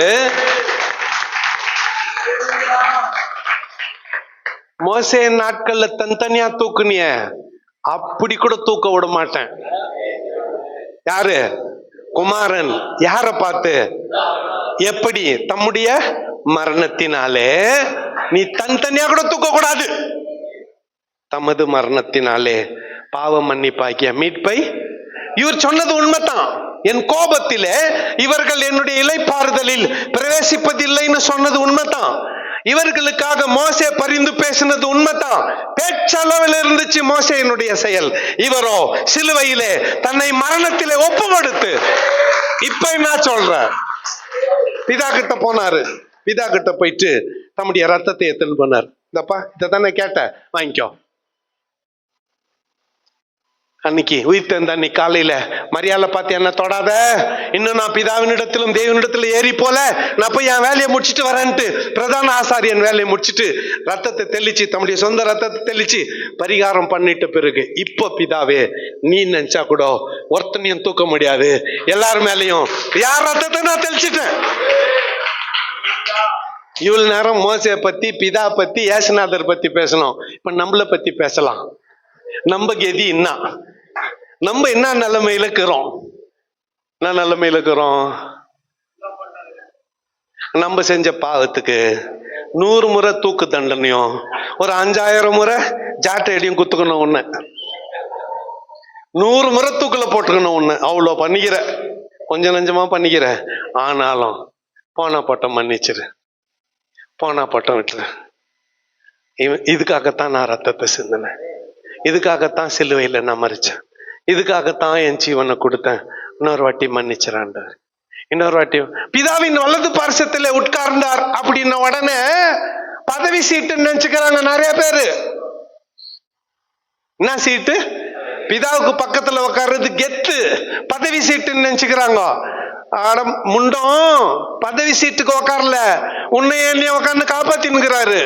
மோசே நாட்கள்ல தனித்தனியா தூக்குனிய, அப்படி கூட தூக்க விட மாட்டேன். யாரு? குமாரன். யார பார்த்து? எப்படி? தம்முடைய மரணத்தினாலே. நீ தனித்தனியா கூட தூக்க கூடாது. தமது மரணத்தினாலே பாவ மன்னிப்பாக்கிய மீட்பை. இவர் சொன்னது உண்மைதான். என் கோபத்திலே இவர்கள் என்னுடைய இளைப்பாறுதலில் பிரவேசிப்பதில்லைன்னு சொன்னது உண்மைதான். இவர்களுக்காக மோசே பரிந்து பேசினது உண்மைதான். பேச்சளவில் இருந்துச்சு மோசேயினுடைய செயல். இவரோ சிலுவையிலே தன்னை மரணத்திலே ஒப்பு கொடுத்து இப்ப என்ன சொல்ற, பிதா கிட்ட போனாரு. பிதா கிட்ட போயிட்டு தம்முடைய ரத்தத்தை எத்தனை பண்ணார். இந்தப்பா இதை தானே கேட்ட, வாங்கிக்கோ. அன்னைக்கு உயிர்த்தெழுந்த அன்னைக்கு காலையில மரியாதை பார்த்து என்ன தொடாத, இன்னும் நான் பிதாவினிடத்திலும் தேவனிடத்திலும் ஏறி போல, நான் போய் என் வேலையை முடிச்சுட்டு வரேன்ட்டு பிரதான ஆசாரியன் வேலையை முடிச்சுட்டு ரத்தத்தை தெளிச்சு, தம்முடைய சொந்த ரத்தத்தை தெளிச்சு பரிகாரம் பண்ணிட்ட பிறகு, இப்ப பிதாவே நீ நினைச்சா கூட ஒருத்தனையும் தூக்க முடியாது, எல்லாரும் மேலையும் யார் ரத்தத்தை நான் தெளிச்சிட்டேன். இவ்வளவு நேரம் மோசையை பத்தி, பிதா பத்தி, ஏசுநாதர் பத்தி பேசணும். இப்ப நம்மளை பத்தி பேசலாம். நம்ம கதி என்ன, நம்ம என்ன நிலைமையில இருக்கிறோம்? என்ன நிலைமையில இருக்கிறோம்? நம்ம செஞ்ச பாவத்துக்கு 100 முறை தூக்கு தண்டனையும் ஒரு 5000 முறை ஜாட்டையடியும் குத்துக்கணும். ஒண்ணு 100 முறை தூக்குல போட்டுக்கணும். ஒண்ணு அவ்வளோ பண்ணிக்கிற, கொஞ்சம் நஞ்சமா பண்ணிக்கிற. ஆனாலும் போனா பட்டம் மன்னிச்சிரு, போனா பட்டம் விட்டுரு. இதுக்காகத்தான் நான் ரத்தத்தை சிந்தினேன், இதுக்காகத்தான் சிலுவையில நான் மறிச்சேன், இதுக்காகத்தான் என் ஜீவனை கொடுத்தேன். இன்னொரு வாட்டி மன்னிச்சிராண்டார். இன்னொரு வாட்டி பிதாவின் வலது பார்சத்துல உட்கார்ந்தார் அப்படின்ன உடனே பதவி சீட்டுன்னு நினைச்சுக்கிறாங்க நிறைய பேரு. என்ன சீட்டு? பிதாவுக்கு பக்கத்துல உட்கார்றது கெத்து, பதவி சீட்டுன்னு நினைச்சுக்கிறாங்க. முண்டம் பதவி சீட்டுக்கு உட்காரல, உன்னை என்னைய உட்கார்ந்து காப்பாத்தின்னுக்கிறாரு.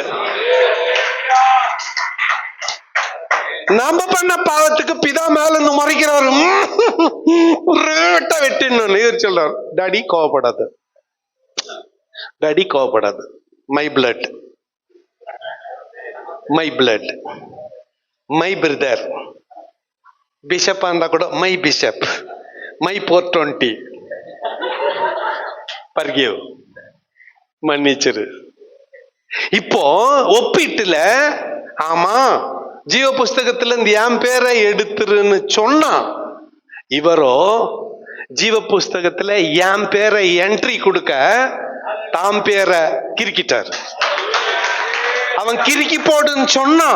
நாம பண்ண பாவத்துக்கு பிதா மேல இருந்து மறைக்கிறாரு. வெட்டின்னு சொல்றாரு. டாடி கோவப்படாது, டாடி கோவப்படாது. My blood, my blood, my brother. பிஷப்பா இருந்தா கூட மை பிஷப், மை 420. பர்கிவ், மன்னிச்சிரு. இப்போ ஒப்பீட்டுல ஆமா ஜீவ புஸ்தகத்துல இருந்து என் பேரை எடுத்துருன்னு சொன்னா, இவரோ ஜீவ புஸ்தகத்துல என் பேரை என்ட்ரி கொடுக்க தாம் பேரை கிறுக்கிட்டார். அவன் கிறுக்கி போடுன்னு சொன்னா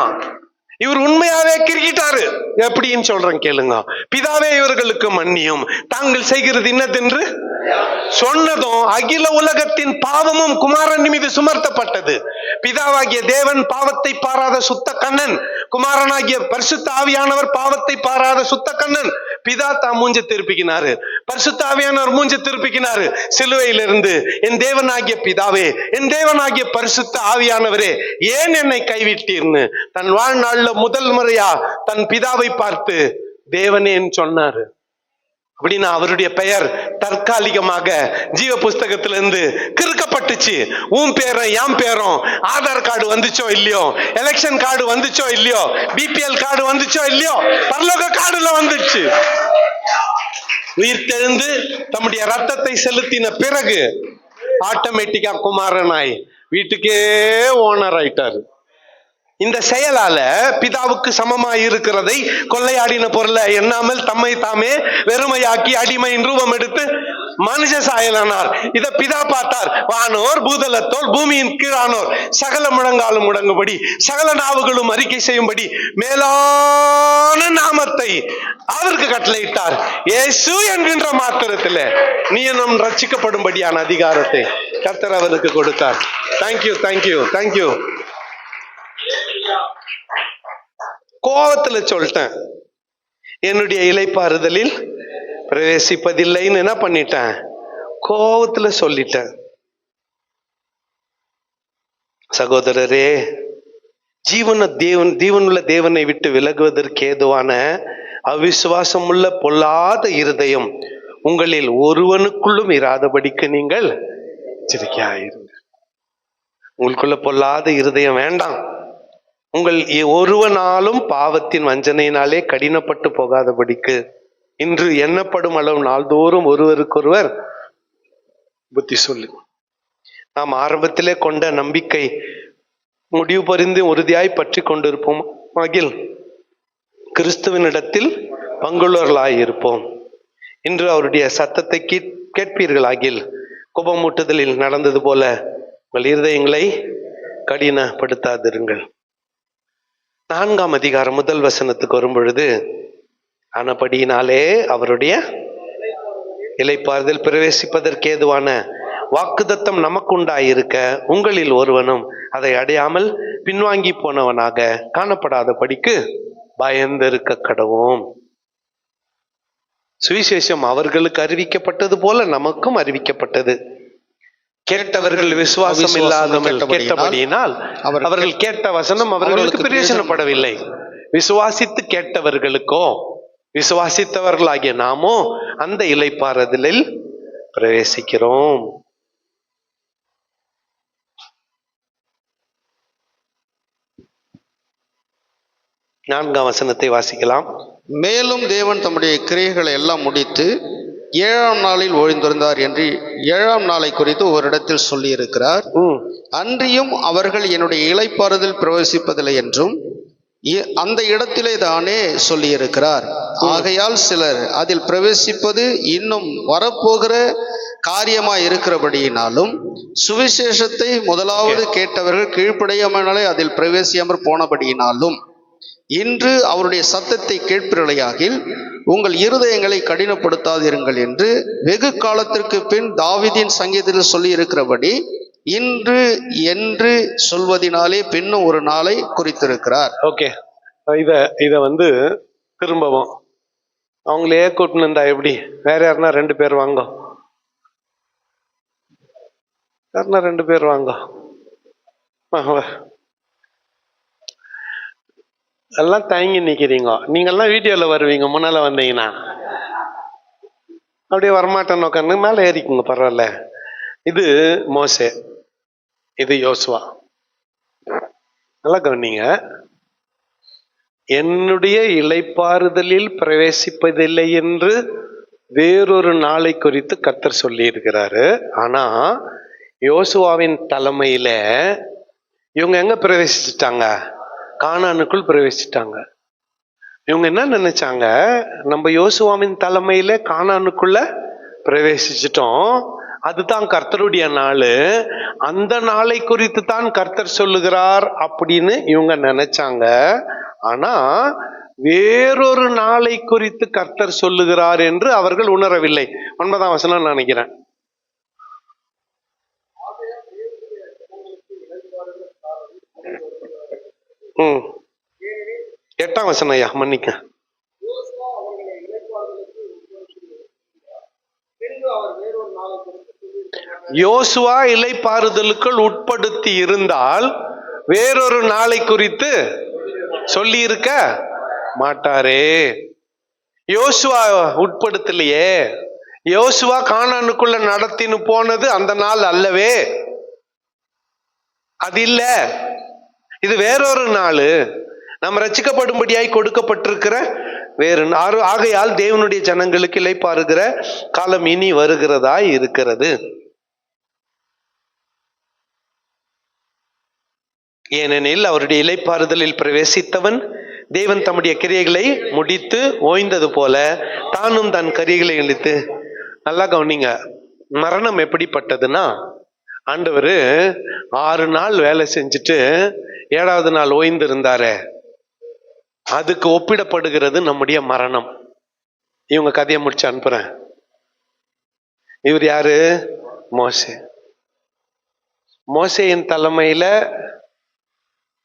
இவர் உண்மையாவே கிறுக்கிட்டாரு. எப்படின்னு சொல்றேன் கேளுங்க. பிதாவே இவர்களுக்கு மன்னியும், தாங்கள் செய்கிறது இன்னதென்று சொன்னதும் அகில உலகத்தின் பாவமும் குமாரன் மீது சுமர்த்தப்பட்டது. பிதாவாகிய தேவன் பாவத்தை பாராத சுத்த கண்ணன், குமாரனாகிய பரிசுத்த ஆவியானவர் பாவத்தை பாராத சுத்த கண்ணன். பிதா தான் மூஞ்ச திருப்பிக்கினாரு, பரிசுத்த ஆவியானவர் மூஞ்ச திருப்பிக்கினாரு. சிலுவையிலிருந்து என் தேவனாகிய பிதாவே, என் தேவனாகிய பரிசுத்த ஆவியானவரே, ஏன் என்னை கைவிட்டீர்னு தன் வாழ்நாள்ல முதல் முறையா தன் பிதாவை பார்த்து தேவனேன்னு சொன்னாரு. அப்படின்னா அவருடைய பெயர் தற்காலிகமாக ஜீவ புஸ்தகத்திலிருந்து கிறுக்கப்பட்டுச்சு. உன் பேரும் என் பேரும் ஆதார் கார்டு வந்துச்சோ இல்லையோ, எலெக்ஷன் கார்டு வந்துச்சோ இல்லையோ, பிபிஎல் கார்டு வந்துச்சோ இல்லையோ, பரலோக கார்டுல வந்துச்சு. உயிர்த்தெழுந்து தம்முடைய ரத்தத்தை செலுத்தின பிறகு ஆட்டோமேட்டிக்கா குமாரனாய் வீட்டுக்கே ஓனர் ஆயிட்டாரு. இந்த செயலால பிதாவுக்கு சமமாய் இருக்கிறதை கொள்ளையாடின பொருளை எண்ணாமல் தம்மை தாமே வெறுமையாக்கி அடிமையின் ரூபம் எடுத்து மனுஷ சாயலானார். இத பிதா பார்த்தார். வானோர் பூதலத்தோர் பூமியின் கீழானோர் சகல முழங்காலும் முடங்கும்படி சகல நாவுகளும் அறிக்கை செய்யும்படி மேலான நாமத்தை அவருக்கு கட்டளையிட்டார். இயேசு என்கின்ற மாத்திரத்தில் நீயும் ரட்சிக்கப்படும்படியான அதிகாரத்தை கர்த்தர் அவருக்கு கொடுத்தார். Thank you, thank you, thank you. கோவத்துல சொல்லிட்டேன், என்னுடைய இளைப்பாறுதலில் பிரவேசிப்பதில்லைன்னு என்ன பண்ணிட்டேன், கோவத்துல சொல்லிட்டேன். சகோதரரே, ஜீவனுள்ள தேவனை விட்டு விலகுவதற்கு ஏதுவான அவிசுவாசம் உள்ள பொல்லாத இருதயம் உங்களில் ஒருவனுக்குள்ளும் இராதபடிக்கு நீங்கள் எச்சரிக்கையாயிருங்க. உங்களுக்குள்ள பொல்லாத இருதயம் வேண்டாம். உங்கள் ஒருவனாலும் பாவத்தின் வஞ்சனையினாலே கடினப்பட்டு போகாதபடிக்கு இன்று எண்ணப்படும் அளவு நாள்தோறும் ஒருவருக்கொருவர் புத்தி சொல்லு. நாம் ஆரம்பத்திலே கொண்ட நம்பிக்கை முடிவு பறிந்து உறுதியாய் பற்றி கொண்டிருப்போம் ஆகில் கிறிஸ்துவனிடத்தில் பங்குள்ளவர்களாயிருப்போம். இன்று அவருடைய சத்தத்தை கேட்பீர்களாகில் கோபமூட்டுதலில் நடந்தது போல உங்கள் இருதயங்களை கடினப்படுத்தாதிருங்கள். 4ஆம் அதிகாரம் 1 வசனத்துக்கு வரும் பொழுது, ஆனபடியினாலே அவருடைய இளைப்பாறுதல் பிரவேசிப்பதற்கு ஏதுவான வாக்குத்தத்தம் நமக்கு உண்டாயிருக்க உங்களில் ஒருவனும் அதை அடையாமல் பின்வாங்கி போனவனாக காணப்படாத படிக்கு பயந்திருக்க கடவோம். சுவிசேஷம் அவர்களுக்கு அறிவிக்கப்பட்டது போல நமக்கும் அறிவிக்கப்பட்டது. கேட்டவர்கள் விசுவாசம் இல்லாதவர்கள் கேட்டபடியினால் அவர்கள் கேட்ட வசனம் அவர்களுக்கு பிரயோஜனப்படவில்லை. விசுவாசித்து கேட்டவர்களுக்கோ, விசுவாசித்தவர்களாகிய நாமோ அந்த இளைப்பாறுதலில் பிரவேசிக்கிறோம். நான்காம் வசனத்தை வாசிக்கலாம். மேலும் தேவன் தம்முடைய கிரியைகளை எல்லாம் முடித்து 7ஆம் நாளில் ஓய்ந்திருந்தார் என்று 7ஆம் நாளை குறித்து ஒரு இடத்தில் சொல்லி இருக்கிறார். அன்றியும் அவர்கள் என்னுடைய இளைப்பாறுதல் பிரவேசிப்பதில்லை என்றும் அந்த இடத்திலே தானே சொல்லி இருக்கிறார். ஆகையால் சிலர் அதில் பிரவேசிப்பது இன்னும் வரப்போகிற காரியமாய் இருக்கிறபடியினாலும் சுவிசேஷத்தை முதலாவது கேட்டவர்கள் கீழ்ப்படியாமலே அதில் பிரவேசியாமற் போனபடியினாலும் இன்று அவருடைய சத்தத்தை கேட்பீர்களாகில் உங்கள் இருதயங்களை கடினப்படுத்தாதிருங்கள் என்று வெகு காலத்திற்கு பின் தாவீதின் சங்கீதத்தில் சொல்லி இருக்கிறபடி இன்று என்று சொல்வதினாலே பின்னும் ஒரு நாளை குறித்திருக்கிறார். ஓகே, இத திரும்பவும் அவங்களே கூட்டின்னு இருந்தா எப்படி? வேற யாருன்னா 2 பேர் வாங்க, யாருன்னா 2 பேர் வாங்க. எல்லாம் தயங்கி நிக்கிறீங்க. நீங்கெல்லாம் வீடியோல வருவீங்க, முன்னால வந்தீங்கன்னா அப்படியே வரமாட்டேன்னு உட்காந்து மேல ஏறிக்குங்க, பரவாயில்ல. இது மோசே, இது யோசுவா. நல்லா கவனிங்க. என்னுடைய இளைப்பாறுதலில் பிரவேசிப்பதில்லை என்று வேறொரு நாளை குறித்து கர்த்தர் சொல்லி இருக்கிறாரு. ஆனா யோசுவாவின் தலைமையில இவங்க எங்க பிரவேசிச்சுட்டாங்க? கானானுக்குள் பிரவேசிச்சிட்டாங்க. இவங்க என்ன நினைச்சாங்க? நம்ம யோசுவாவின் தலைமையில கானானுக்குள்ள பிரவேசிச்சிட்டோம், அதுதான் கர்த்தருடைய நாள், அந்த நாளை குறித்து தான் கர்த்தர் சொல்லுகிறார் அப்படின்னு இவங்க நினைச்சாங்க. ஆனா வேறொரு நாளை குறித்து கர்த்தர் சொல்லுகிறார் என்று அவர்கள் உணரவில்லை. 9ஆம் வசனம் நினைக்கிறேன். ம் 8ஆம் வசனம் ஐயா, மன்னிக்க. யோசுவா இளைப்பாறுதலுக்குள் உட்படுத்தி இருந்தால் வேறொரு நாளை குறித்து சொல்லி இருக்க மாட்டாரே. யோசுவா உட்படுத்தலையே. யோசுவா கானானுக்குள்ள நடத்தின்னு போனது அந்த நாள் அல்லவே, அது இல்ல. இது வேறொரு நாள், நம்ம ரட்சிக்கப்படும்படியாய் கொடுக்கப்பட்டிருக்கிற வேறு. ஆகையால் தேவனுடைய ஜனங்களுக்கு இளைப்பாறுகிற காலம் இனி வருகிறதா இருக்கிறது. ஏனெனில் அவருடைய இளைப்பாறுதலில் பிரவேசித்தவன் தேவன் தம்முடைய கிரியைகளை முடித்து ஓய்ந்தது போல தானும் தன் கிரியைகளை அளித்து. நல்லா கவனிங்க. மரணம் எப்படிப்பட்டதுன்னா, ஆண்டவர் 6 நாள் வேலை செஞ்சுட்டு 7ஆவது நாள் ஓய்ந்து இருந்தாரே, அதுக்கு ஒப்பிடப்படுகிறது நம்முடைய மரணம். இவங்க கதையை முடிச்சு அனுப்புறேன். இவர் யாரு? மோசே. மோசேயின் தலைமையில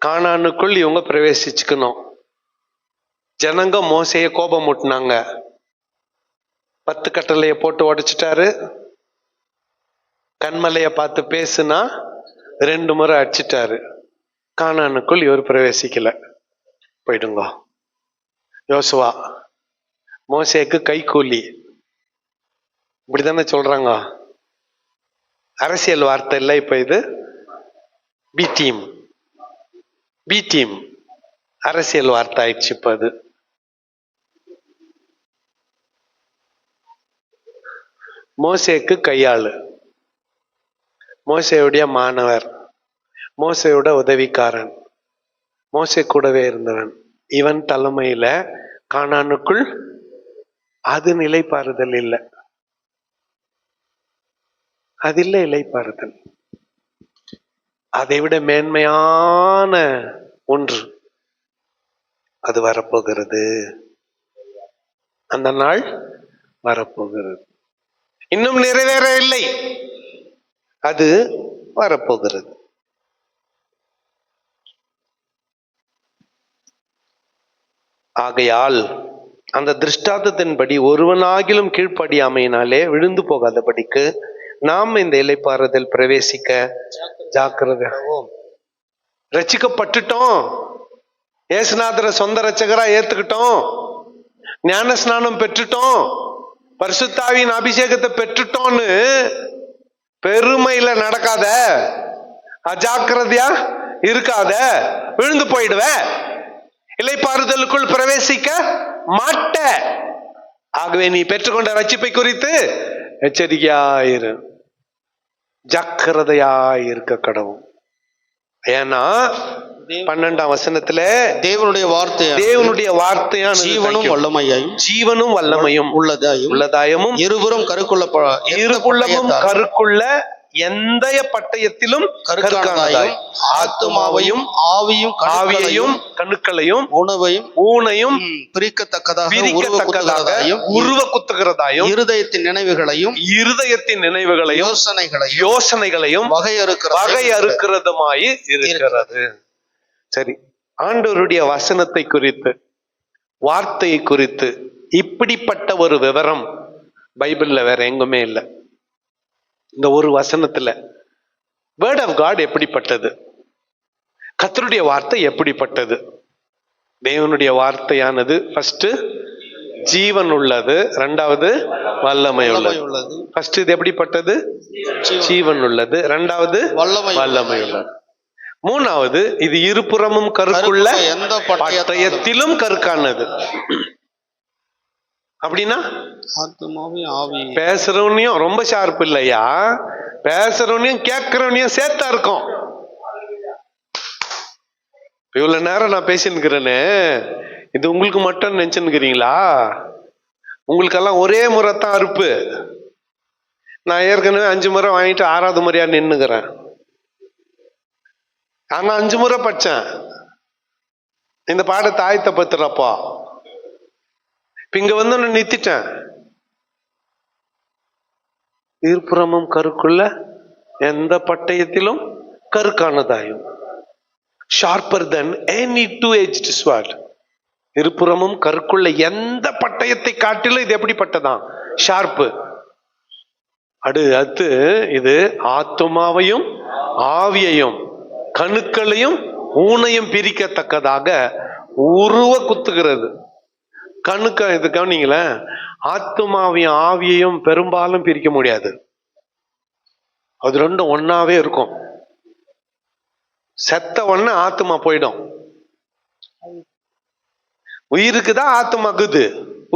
கானானுக்குள் இவங்க பிரவேசிச்சுக்கணும். ஜனங்க மோசைய கோபம் மூட்டினாங்க. 10 கட்டளைய போட்டு உடைச்சிட்டாரு. கண்மலைய பார்த்து பேசுனா 2 முறை அடிச்சிட்டாரு. கானானுக்குள் இவர் பிரவேசிக்கல. போயிடுங்க. யோசுவா மோசேக்கு கைக்கூலி, இப்படிதானே சொல்றாங்க. அரசியல் வார்த்தை இல்லை இப்ப இது. பி டீம் அரசியல் வார்த்தை ஆயிடுச்சு இப்ப அது. மோசேக்கு கையாளு, மோசேயுடைய மாணவர், மோசேயோட உதவிக்காரன், மோசே கூடவே இருந்தவன். இவன் தலைமையில கானானுக்குள் அது நிலைப்பாறுதல் இல்லை. அது இல்லை இலைப்பாறுதல். அதைவிட மேன்மையான ஒன்று அது வரப்போகிறது. அந்த நாள் வரப்போகிறது. இன்னும் நிறைவேற இல்லை, அது வரப்போகிறது. ஆகையால் அந்த திருஷ்டாந்தத்தின்படி ஒருவனாகிலும் கீழ்ப்படியாமையினாலே விழுந்து போகாதபடிக்கு நாம் இந்த இலைப்பாறுதல் பிரவேசிக்க ஜாக்கிரதை. ரட்சிக்கப்பட்டுட்டோம், ஏசுநாதரை சொந்த ரட்சகரா ஏத்துக்கிட்டோம், ஞான ஸ்நானம் பெற்றுட்டோம், பரிசுத்தாவியின் அபிஷேகத்தை பெற்றுட்டோன்னு பெருமையில நடக்காத, அஜாக்கிரதையா இருக்காத, விழுந்து போயிடுவ, இலைப்பாறுதலுக்குள் பிரவேசிக்க மாட்ட. ஆகவே நீ பெற்றுக்கொண்ட ரட்சிப்பை குறித்து எச்சரிக்கையாயிரு, ஜாக்கிரதையாயிருக்க கடவும். ஏன்னா 12ஆம் வசனத்துல தேவனுடைய வார்த்தையான ஜீவனும் வல்லமையாயும் ஜீவனும் வல்லமையும் உள்ளதாயமும் இருபுறம் கருக்குள்ள எந்த பட்டயத்திலும் கருக்கானதாயும் ஆத்துமாவையும் ஆவியையும் கணுக்களையும் ஊனையும் பிரிக்கத்தக்கதாக உருவ குத்துகிறதாயும் இருதயத்தின் நினைவுகளையும் யோசனைகளையும் வகையறுக்கிறதுமாய் இருக்கிறது. சரி, ஆண்டவருடைய வசனத்தை குறித்து, வார்த்தையை குறித்து இப்படிப்பட்ட ஒரு விவரம் பைபிள்ல வேற எங்குமே இல்லை. இந்த ஒரு வசனத்துல வேர்ட் ஆஃப் காட் எப்படிப்பட்டது, கர்த்தருடைய வார்த்தை எப்படிப்பட்டது. தேவனுடைய வார்த்தையானது ஃபர்ஸ்ட் ஜீவன் உள்ளது, இரண்டாவது வல்லமை உள்ளது. ஃபர்ஸ்ட் இது எப்படிப்பட்டது? ஜீவன் உள்ளது, இரண்டாவது வல்லமை உள்ளது, மூணாவது இது இருபுறமும் கருக்குள்ள பட்டயத்திலும் கருக்கானது. அப்படின்னா பேசுறவனையும் ரொம்ப ஷார்ப் இல்லையா, பேசுறவனையும் கேட்கிறவனையும் சேர்த்தா இருக்கும். இவ்வளவு நேரம் நான் பேசினுக்கிறேன்னு இது உங்களுக்கு மட்டும் நினைச்சுன்னுக்கிறீங்களா? உங்களுக்கெல்லாம் ஒரே முறை தான் அறுப்பு. நான் ஏற்கனவே 5 முறை வாங்கிட்டு 6வது முறையா நின்னுக்கிறேன். ஆனா 5 முறை படிச்சேன் இந்த பாடத்தை ஆயத்த பத்துறப்போ. இங்க வந்து நான் நிறுத்திட்டேன். இருபுறமும் கருக்குள்ள எந்த பட்டயத்திலும் கருக்கானதாயும், ஷார்ப்பர் தென் எனி two-edged sword. இருபுறமும் கருக்குள்ள எந்த பட்டயத்தை காட்டிலும் இது எப்படிப்பட்டதான்? ஷார்ப்பு. அடுத்து இது ஆத்துமாவையும் ஆவியையும் கணுக்களையும் ஊனையும் பிரிக்கத்தக்கதாக உருவ குத்துகிறது. கணுக்க இது கவனிங்களேன், ஆத்துமாவையும் ஆவியையும் பெரும்பாலும் பிரிக்க முடியாது, அது ரெண்டும் ஒன்னாவே இருக்கும். செத்த ஒண்ணு ஆத்துமா போயிடும், உயிருக்கு தான் ஆத்துமாக்குது.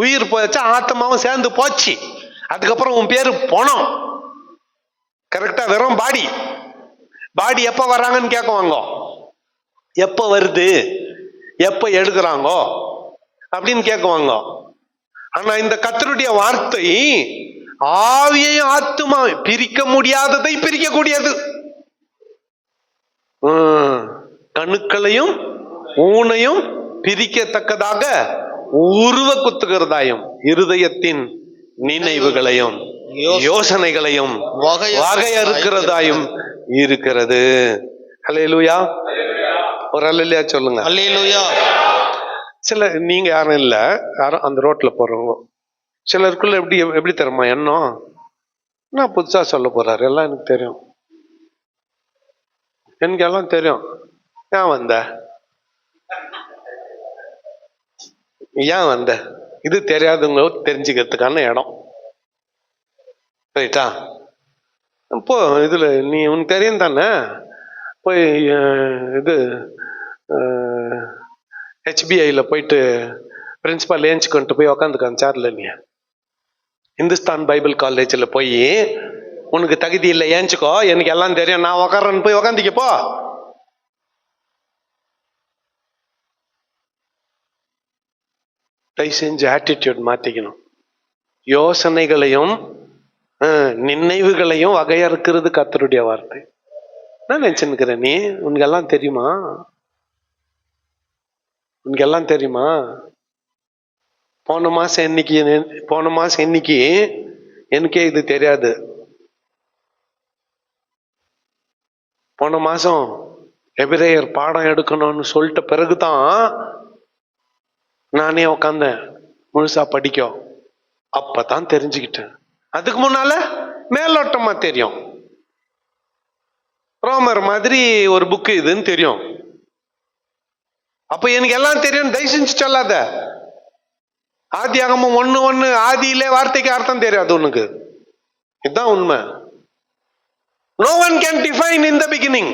உயிர் போச்சா ஆத்மாவும் சேர்ந்து போச்சு. அதுக்கப்புறம் உன் பேரு போனோம். கரெக்டா? வெறும் பாடி எப்ப வர்றாங்கன்னு கேட்குவாங்க, எப்ப வருது, எப்ப எடுக்கிறாங்கோ அப்படின்னு கேட்குவாங்க. ஆனா இந்த கர்த்தருடைய வார்த்தை ஆவியையும் ஆத்துமா பிரிக்க முடியாததை பிரிக்கக்கூடியது. கணுக்களையும் ஊனையும் பிரிக்கத்தக்கதாக உருவ குத்துகிறதாயும் இருதயத்தின் நினைவுகளையும் யோசனைகளையும் வகையறுக்கிறதாயும் இருக்கிறது. அல்லேலூயா. ஒரு அல்லேலூயா சொல்லுங்க. அல்லேலூயா. சில நீங்க யாரும் இல்ல, யாரும் அந்த ரோட்ல போறவங்க சிலருக்குள்ள எப்படி தெரியுமா எண்ணம், நான் புதுசா சொல்ல போறாரு, எல்லாம் எனக்கு தெரியும், எனக்கு எல்லாம் தெரியும், ஏன் வந்த இது தெரியாதவங்க தெரிஞ்சுக்கிறதுக்கான இடம். ரைட்டா? இப்போ இதுல நீ உனக்கு தெரியும் தானே, போய் இது HBIல போயிட்டு பிரின்சிபால் ஏஞ்சிக்கொண்டு போய் உக்காந்துக்கான் சேர்ல. நீ இந்துஸ்தான் பைபிள் காலேஜில் போய் உனக்கு தகுதி இல்லை ஏஞ்சிக்கோ, எனக்கு எல்லாம் தெரியும், நான் உக்காரன்னு போய் உக்காந்திக்கப்போ. தயவு செஞ்சு ஆட்டிடியூட் மாத்திக்கணும். யோசனைகளையும் நினைவுகளையும் வகையறுக்கிறது கர்த்தருடைய வார்த்தை. என்ன நினைச்சுக்கிற நீ? உனக்கெல்லாம் தெரியுமா? உனக்கெல்லாம் தெரியுமா? போன மாசம் இன்னைக்கு எனக்கே இது தெரியாது. போன மாசம் எபிரேயர் பாடம் எடுக்கணும்னு சொல்லிட்ட பிறகுதான் நானே உக்காந்தேன் முழுசா படிக்க. அப்பதான் தெரிஞ்சுக்கிட்டேன். அதுக்கு முன்னால மேலோட்டமா தெரியும். ரோமர் மாதிரி ஒரு புக்கு இதுன்னு தெரியும். அப்ப எனக்கு எல்லாம் தெரியும் தயவு செஞ்சு சொல்லாத. ஆதியாகமம் 1:1 ஆதியிலே வார்த்தைக்கு அர்த்தம் தெரியாது உனக்கு. இதுதான் உண்மை. No one can define in the beginning.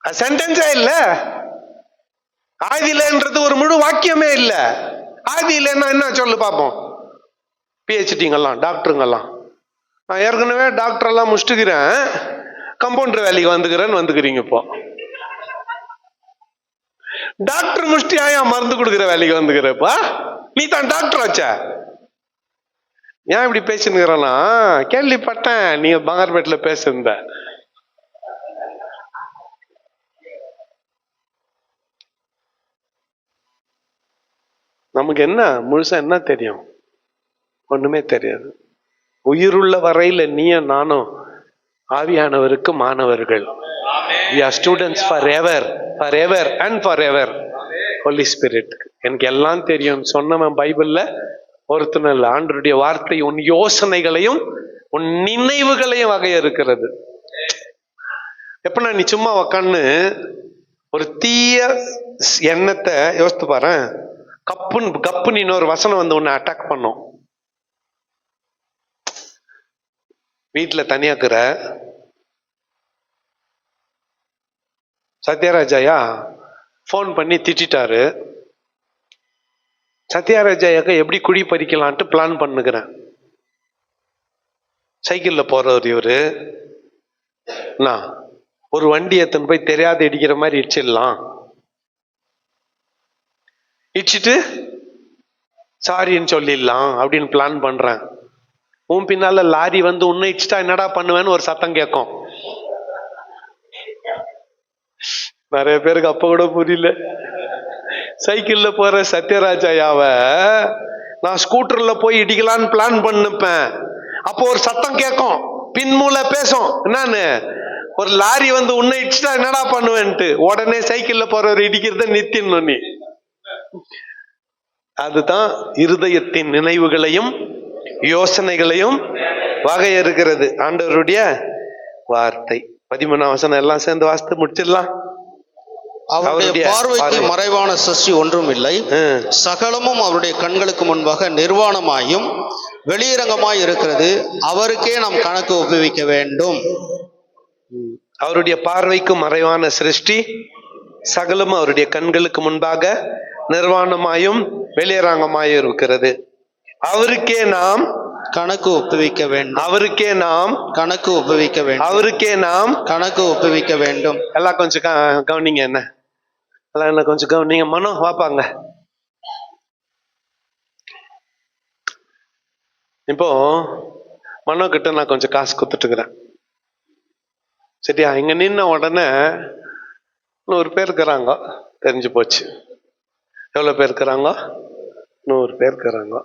சென்டென்ஸே இல்ல. ஆதியிலன்றது ஒரு முழு வாக்கியமே இல்ல. ஆதியிலன்னா என்ன சொல்லு பாப்போம். பிஹெச்டிங்கெல்லாம் டாக்டருங்கெல்லாம், நான் ஏற்கனவே டாக்டர் எல்லாம் முடிச்சுக்கிறேன், கம்பவுண்டர் வேலைக்கு வந்துக்கிறீங்க. இப்போ டாக்டர் முடிச்சுட்டு ஆயா மருந்து கொடுக்குற வேலைக்கு வந்துக்கிறப்பா? நீ தான் டாக்டர் ஆச்ச. ஏன் இப்படி பேசினுக்கிறேன்னா, கேள்விப்பட்டேன் நீங்க பங்கார்பேட்ல பேசுந்த. நமக்கு என்ன முழுசா என்ன தெரியும்? ஒண்ணுமே தெரியாது. உயிருள்ள வரையில நீயும் நானும் ஆவியானவருக்கு மாணவர்கள். We are students forever and forever. Holy Spirit. எனக்கு எல்லாம் தெரியும் சொன்னவன் பைபிள்ல ஒருத்தன இல்ல. ஆண்டவருடைய வார்த்தை உன் யோசனைகளையும் உன் நினைவுகளையும் வகையறுக்கிறது. எப்ப நீ சும்மா உக்கான்னு ஒரு தீய எண்ணத்தை யோசித்து பாரு. கப்புன்னு இன்னொரு வசனம் வந்து உன்னை அட்டாக் பண்ணும். வீட்டுல தனியாக்குற சத்யராஜாயா போன் பண்ணி திட்டாரு. சத்யராஜாயாக்க எப்படி குடி பறிக்கலான்ட்டு பிளான் பண்ணுகிறேன். சைக்கிள்ல போறவர் இவரு. நான் ஒரு வண்டி எத்தனை போய் தெரியாத இடிக்கிற மாதிரி இடிச்சிடலாம். இடிச்சிட்டு சாரின்னு சொல்லிடலாம் அப்படின்னு பிளான் பண்றேன். உன் பின்னால லாரி வந்து உன்னை இடிச்சிட்டா என்னடா பண்ணுவேன்னு ஒரு சத்தம் கேட்கும். நிறைய பேருக்கு அப்ப கூட புரியல. சைக்கிள்ல போற சத்யராஜாயாவ நான் ஸ்கூட்டர்ல போய் இடிக்கலான்னு பிளான் பண்ணிப்பேன். அப்போ ஒரு சத்தம் கேட்கும், பின்மூல பேசும், என்னன்னு, ஒரு லாரி வந்து உன்னை இடிச்சிட்டா என்னடா பண்ணுவேன்ட்டு. உடனே சைக்கிள்ல போறவர் இடிக்கிறத நிறுத்திடணும் நீ. அதுதான் இருதயத்தின் நினைவுகளையும் யோசனைகளையும் வகையறுக்கிறது ஆண்டவருடைய வார்த்தை. 13ஆம் வசனம் எல்லாம் சேர்ந்து வாசித்து முடிச்சிடலாம். அவருடைய பார்வைக்கு மறைவான சிருஷ்டி ஒன்றும் இல்லை, சகலமும் அவருடைய கண்களுக்கு முன்பாக நிர்வாணமாயும் வெளியரங்கமாய் இருக்கிறது. அவருக்கே நாம் கணக்கு ஒப்புவிக்க வேண்டும். அவருடைய பார்வைக்கு மறைவான சிருஷ்டி சகலமும் அவருடைய கண்களுக்கு முன்பாக நிர்வாணமாயும் வெளியரங்கமாயும் இருக்கிறது. அவருக்கே நாம் கணக்கு ஒப்புவிக்க வேண்டும். அவருக்கே நாம் கணக்கு ஒப்புவிக்க வேண்டும். அவருக்கே நாம் கணக்கு ஒப்புவிக்க வேண்டும். எல்லாம் கொஞ்சம் கவனிங்க. என்ன கொஞ்சம் கவனிங்க. மனோ வாப்பாங்க. இப்போ மனோ கிட்ட நான் கொஞ்சம் காசு கொடுத்துட்டுக்கிறேன். சரியா? இங்க நின்ன உடனே 100 பேர் இருக்கிறாங்க. தெரிஞ்சு போச்சு. எவ்வளவு பேர் இருக்கிறாங்க? 100 பேர் இருக்கிறாங்க.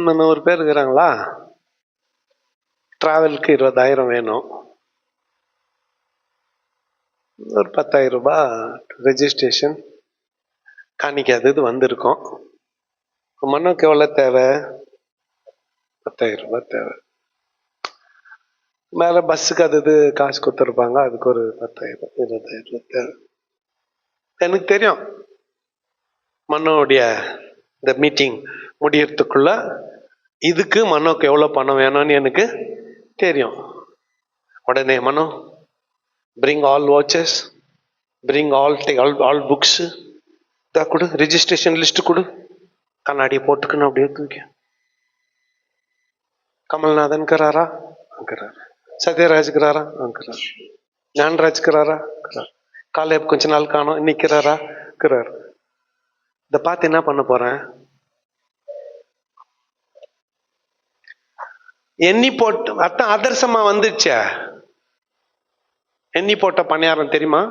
100 பேர் இருக்கிறாங்களா? டிராவலுக்கு 20,000 வேணும். ஒரு 10,000 ரூபாய் ரெஜிஸ்ட்ரேஷன் காணிக்காது இது வந்திருக்கோம். மண்ணுக்கு எவ்வளவு தேவை? 10,000 ரூபாய் தேவை. மேல பஸ்ஸுக்கு அது காசு கொடுத்துருப்பாங்க, அதுக்கு ஒரு 10,000 20,000 தேவை. எனக்கு தெரியும் மன்னோடைய இந்த மீட்டிங் முடியறதுக்குள்ள இதுக்கு மனோக்கு எவ்வளவு பணம் வேணும்னு எனக்கு தெரியும். உடனே மனோ bring all watches, bring all books, கொடு, ரெஜிஸ்ட்ரேஷன் லிஸ்ட் கொடு, கண்ணாடி போட்டுக்கணும் அப்படியே தூக்கி. கமல்நாதன் இருக்கிறாரா? இருக்கிறார். சத்யராஜ் இருக்கிறாரா? இருக்கிறார். ஞானராஜ் இருக்கிறாரா? இருக்கிறார். காலேப் கொஞ்ச நாள் காணும், நிக்கிறாரா? இருக்கிறார். இதை பார்த்து என்ன பண்ண போறேன்? எண்ணி போட்டு அத்தான் அதர்சமா வந்துச்சே. எண்ணி போட்ட பணியாரம் தெரியுமா?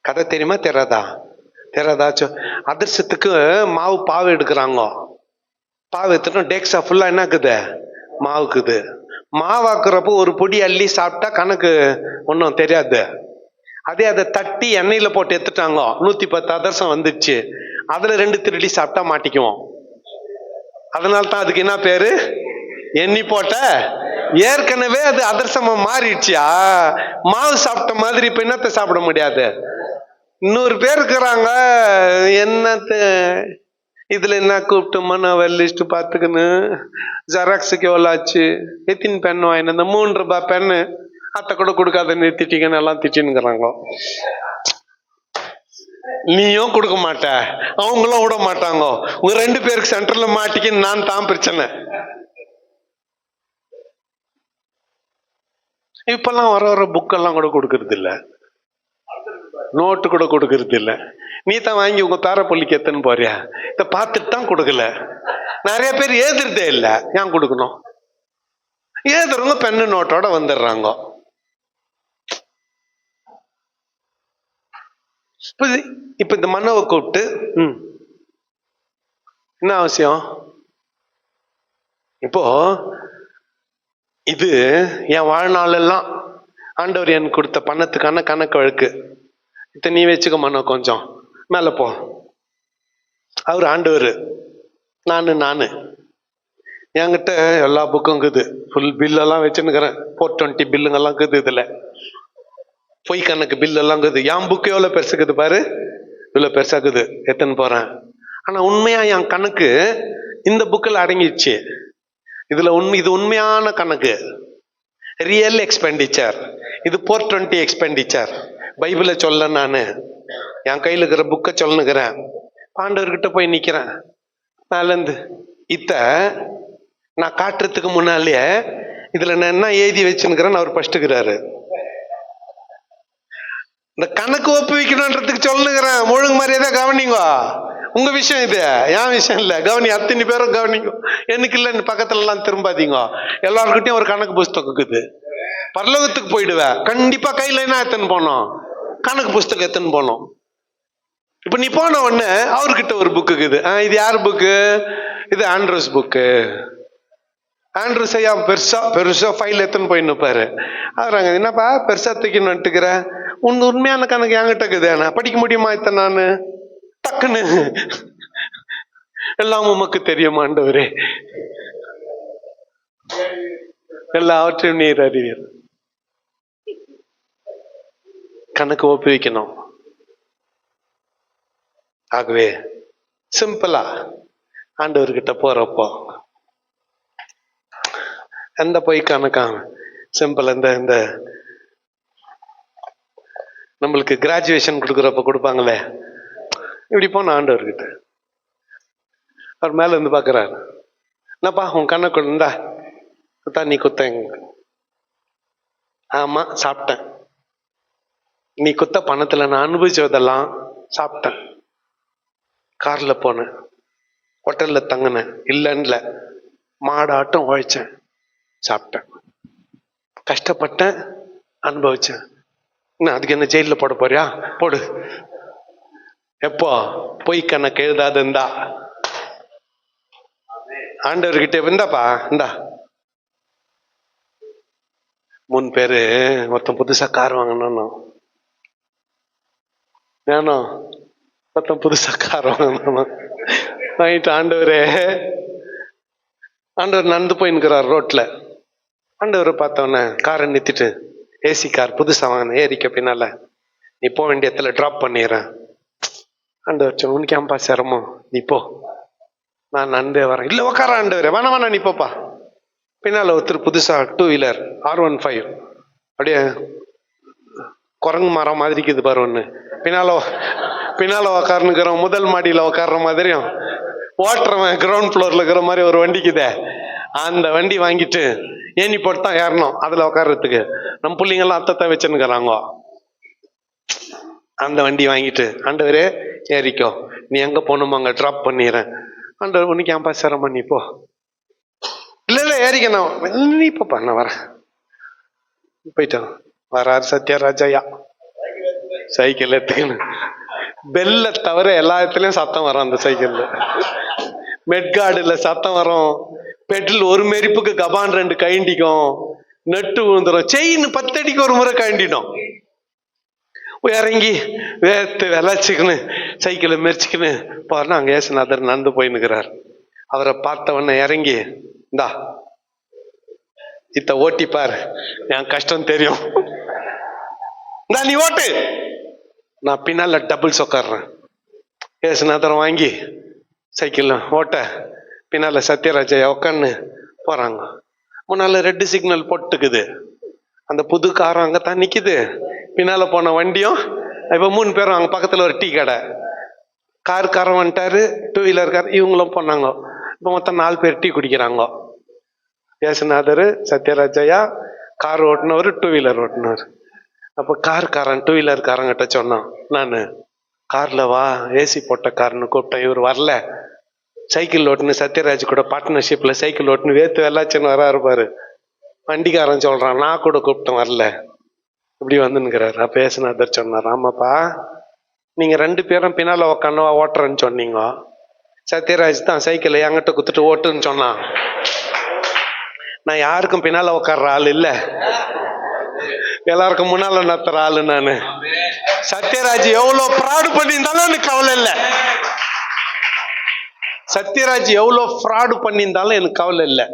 கதை தெரியுமா? தெரியாதாச்சும். அதிர்சத்துக்கு மாவு பாவு எடுக்கிறாங்க. பாவு எடுத்துட்டோம், டேக்ஸா ஃபுல்லா என்ன இருக்குது? மாவுக்குது. மாவாக்குறப்போ ஒரு பொடி அள்ளி சாப்பிட்டா கணக்கு ஒன்றும் தெரியாது. அதே அதை தட்டி எண்ணெயில போட்டு எடுத்துட்டாங்க, 110 அதிரசம் வந்துடுச்சு. அதுல 2 திருடி சாப்பிட்டா மாட்டிக்குவோம். அதனால தான் அதுக்கு என்ன பேரு? எண்ணி போட்ட. ஏற்கனவே அது அதிரசமா மாறிடுச்சியா, மாவு சாப்பிட்ட மாதிரி இப்ப என்னத்தை சாப்பிட முடியாது? 100 பேர் இருக்கிறாங்க, என்னத்த இதுல என்ன கூப்பிட்டோமா நான் லிஸ்ட் பாத்துக்கின்னு ஜெராக்ஸுக்கு எவ்வளோ ஆச்சு, எத்தின் பென் வாங்கின, 3 ரூபாய் பென்னு அத்தை கூட கொடுக்காத நிறுத்திட்டீங்கன்னு எல்லாம் திட்டின்னுங்கிறாங்க. நீயும் கொடுக்க மாட்ட, அவங்களும் விட மாட்டாங்க. உங்க 2 பேருக்கு சென்டர்ல மாட்டிக்கின்னு நான் தான் பிரச்சனை. இப்பெல்லாம் வர புக்கெல்லாம் கூட கொடுக்கறது இல்ல, நோட்டு கூட கொடுக்கறது இல்ல. நீ தான் வாங்கி உங்க பேர பள்ளிக்கு எத்தன்னு போறியா? இத பார்த்துட்டு தான் கொடுக்கல. நிறைய பேர் ஏதுறதே இல்ல, ஏன் கொடுக்கணும்? ஏதுறவங்க பெண்ணு நோட்டோட வந்துடுறாங்க. இப்ப இந்த மன்னவை கூப்பிட்டு என்ன அவசியம்? இப்போ இது என் வாழ்நாள் எல்லாம் ஆண்டவர் எனக்கு கொடுத்த பணத்துக்கான கணக்கு வழக்கு. இத நீ வச்சுக்க மன்னோ, கொஞ்சம் மேல போ. அவர் ஆண்டவர், நானு என்கிட்ட எல்லா புக்கும் இருக்குது, ஃபுல் பில்லெல்லாம் வச்சுன்னுக்கிறேன். 420 பில்லுங்கெல்லாம் இருக்குது. இதுல பொய் கணக்கு பில் எல்லாம் இருக்குது. என் புக்கு எவ்வளவு பெருசுக்குது பாரு, இவ்வளவு பெருசாக்குது, எத்தனை போறேன். ஆனா உண்மையா என் கணக்கு இந்த புக்கில் அடங்கிடுச்சு. இதுல இது உண்மையான கணக்கு, ரியல் எக்ஸ்பெண்டிச்சர். இது 420 எக்ஸ்பெண்டிச்சர். பைபிளை சொல்ல நானு என் கையில் இருக்கிற புக்கை சொல்லுங்கிறேன். ஆண்டவர்கிட்ட போய் நிக்கிறேன். நாலேந்து நான் காட்டுறதுக்கு முன்னாலேயே இதுல நான் என்ன எழுதி வச்சுன்னுக்கிறேன்னு அவர் பஸ்ட்டுக்கிறாரு. இந்த கணக்கு ஒப்புவிக்கணுன்றதுக்கு சொல்லுங்கிறேன். ஒழுங்கு மாதிரியே கவனிங்க. உங்க விஷயம் இது, என் விஷயம் இல்ல. கவனி, அத்தனை பேரும் கவனிங்க. எனக்கு இல்ல, பக்கத்துல எல்லாம் திரும்பாதீங்க. எல்லாருக்கிட்டையும் ஒரு கணக்கு புஸ்தகம் இருக்குது. பரலோகத்துக்கு போயிடுவேன் கண்டிப்பா. கையில என்ன எத்தனை போனோம்? கணக்கு புஸ்தகம் எத்தனை போனோம். இப்ப நீ போன உடனே அவர்கிட்ட ஒரு புக்கு இருக்குது. இது யார் புக்கு? இது ஆண்ட்ரூஸ் புக்கு. ஆண்ட்ரூஸ் ஐயா பெருசா ஃபைல் எத்தனை போய் நிற்பாரு. அவராங்க, என்னப்பா பெருசா தூக்கி நட்டுக்கிற, உன் உண்மையான கணக்கு என்கிட்ட இருக்குது, நான் படிக்க முடியுமா இத்தனை? நானு டக்குன்னு எல்லாம் உமக்கு தெரியுமா ஆண்டவரே, எல்லாவற்றையும் நீர் அறிவீர். கணக்கு ஒப்புவிக்கணும். ஆகவே சிம்பிளா ஆண்டவர்கிட்ட போறப்போ எந்த போய் கணக்காங்க சிம்பிள். இந்த நம்மளுக்கு கிராஜுவேஷன் கொடுக்குறப்ப கொடுப்பாங்களே, இப்படி போன ஆண்டவர்கிட்ட அவர் மேல இருந்து பாக்குறாரு. என்னப்பா உன் கணக்கு இருந்தா குத்தா, நீ குத்த. ஆமா சாப்பிட்டேன். நீ குத்த பணத்துல நான் அனுபவிச்சதெல்லாம் சாப்பிட்டேன். கார்ல போனேன், ஹோட்டல்ல தங்கினேன், இல்லைன்னு மாடாட்டம் உழைச்சேன், சாப்பிட்டேன், கஷ்டப்பட்டேன், அனுபவிச்சேன். அதுக்கு என்ன ஜெயில போட போறியா? போடு. எப்போ? பொய் கணக்கு எழுதாது இருந்தா. ஆண்டவர்கிட்ட இருந்தாப்பா, இந்தா 3 பேரு மொத்தம் புதுசா கார் வாங்கணும் வேணும், மொத்தம் புதுசா கார் வாங்கணும் வாங்கிட்டு ஆண்டவர் நடந்து போயின்னுக்கிறார் ரோட்ல. ஆண்டவரை பார்த்தவொன்னே காரை நிறுத்திட்டு, ஏசி கார் புதுசா வாங்கினேன், ஏறிக்க பின்னால, நீ போக வேண்டிய இடத்துல டிராப் பண்ணிடுறேன். ஆண்டவர் சொன்ன, உனக்கு ஏன்பா சிரமம், நீ போ, நான் நடந்தே வரேன். இல்ல உக்கார ஆண்டவரே, வேணா நீ போப்பா. பின்னால ஒருத்தர் புதுசா 2 வீலர் R15 அப்படியே குரங்கு மரம் மாதிரி இருக்குது பாரு ஒண்ணு, பின்னால உக்காருன்னுக்கிறோம். முதல் மாடியில உக்காடுற மாதிரியும் ஓட்டுறவன் கிரவுண்ட் ஃப்ளோர்ல இருக்கிற மாதிரி ஒரு வண்டிக்குதே, அந்த வண்டி வாங்கிட்டு ஏணி போட்டு தான் ஏறணும் அதுல உக்காடுறதுக்கு. நம்ம பிள்ளைங்கெல்லாம் அத்தத்தை வச்சுன்னுக்கிறாங்க. அந்த வண்டி வாங்கிட்டு, ஆண்டவரே ஏறிக்கோ, நீ எங்க போகணுமோ அங்க டிராப் பண்ணிடுறேன். ஆண்டவர், உனக்கு ஏன்பா சிரமம், நீ போ. இல்ல ஏறிக்கணும். நீ இப்ப நான் வரேன் போயிட்டோம். வராரு சத்யராஜையா சைக்கிள் எடுத்துக்கணும். பெல்ல தவிர எல்லா இடத்துலயும் சத்தம் வரும். அந்த சைக்கிள்ல மெட்கார்டுல சத்தம் வரும். பெட்ரோல் ஒரு மெரிப்புக்கு கபான் 2 கைண்டிக்கும். நெட்டு விழுந்துரும். செயின் 10 அடிக்கு ஒரு முறை கைண்டிடும். இறங்கி வேர்த்து விளைச்சிக்கணும் சைக்கிளை மெரிச்சிக்கன்னு போறேன்னா அங்க ஏசுநாதர் நடந்து போயின்னுக்கிறார். அவரை பார்த்தவொன்னே இறங்கி, இந்தா இத்த ஓட்டிப்பார், என் கஷ்டம் தெரியும், இந்தா நீ ஓட்டு, நான் பின்னால டபுள்ஸ் உட்காடுறேன். ஏசுநாதர் வாங்கி சைக்கிள் ஓட்ட பின்னால சத்யராஜையா உட்கான்னு போறாங்க. முன்னால ரெட் சிக்னல் போட்டுக்குது. அந்த புது காரம் அங்கத்தான் நிக்குது. பின்னால போன வண்டியும் இப்ப 3 பேரும் அங்க பக்கத்துல ஒரு டீ கடை. காரம் வந்துட்டாரு, 2 வீலர் கார், இவங்களும் போனாங்க. இப்ப மொத்தம் 4 பேர் டீ குடிக்கிறாங்க. ஏசுநாதர், சத்யராஜையா, கார் ஓட்டுனவர், 2 வீலர் ஓட்டுனவர். அப்ப காரன் 2 வீலர் காரங்கிட்ட சொன்னான், நானு கார்ல வா, ஏசி போட்ட கார்னு கூப்பிட்டேன். இவர் வரல. சைக்கிள் ஓட்டுன்னு சத்யராஜ் கூட பார்ட்னர்ஷிப்ல சைக்கிள் ஓட்டுன்னு வேத்து வெள்ளாச்சுன்னு வரா இருப்பாரு. வண்டிக்காரன் சொல்றான், நான் கூட கூப்பிட்டேன் வரல, இப்படி வந்துன்னுக்கிறாரு. அப்ப ஏசுநாதர் சொன்னார், ஆமாப்பா, நீங்க 2 பேரும் பின்னால உக்காந்து ஓட்டுறேன்னு சொன்னீங்க. சத்யராஜ் தான் சைக்கிளை என்கிட்ட குத்துட்டு ஓட்டுன்னு சொன்னான். நான் யாருக்கும் பின்னால உட்கார்ற ஆள் இல்ல, எல்லாருக்கும் முன்னால நத்துற ஆளு நானு. சத்யராஜ் எவ்வளவு ஃப்ராடு பண்ணியிருந்தாலும் எனக்கு கவலை இல்லை. சத்யராஜ் எவ்வளவு ஃப்ராடு பண்ணியிருந்தாலும் எனக்கு கவலை இல்லை.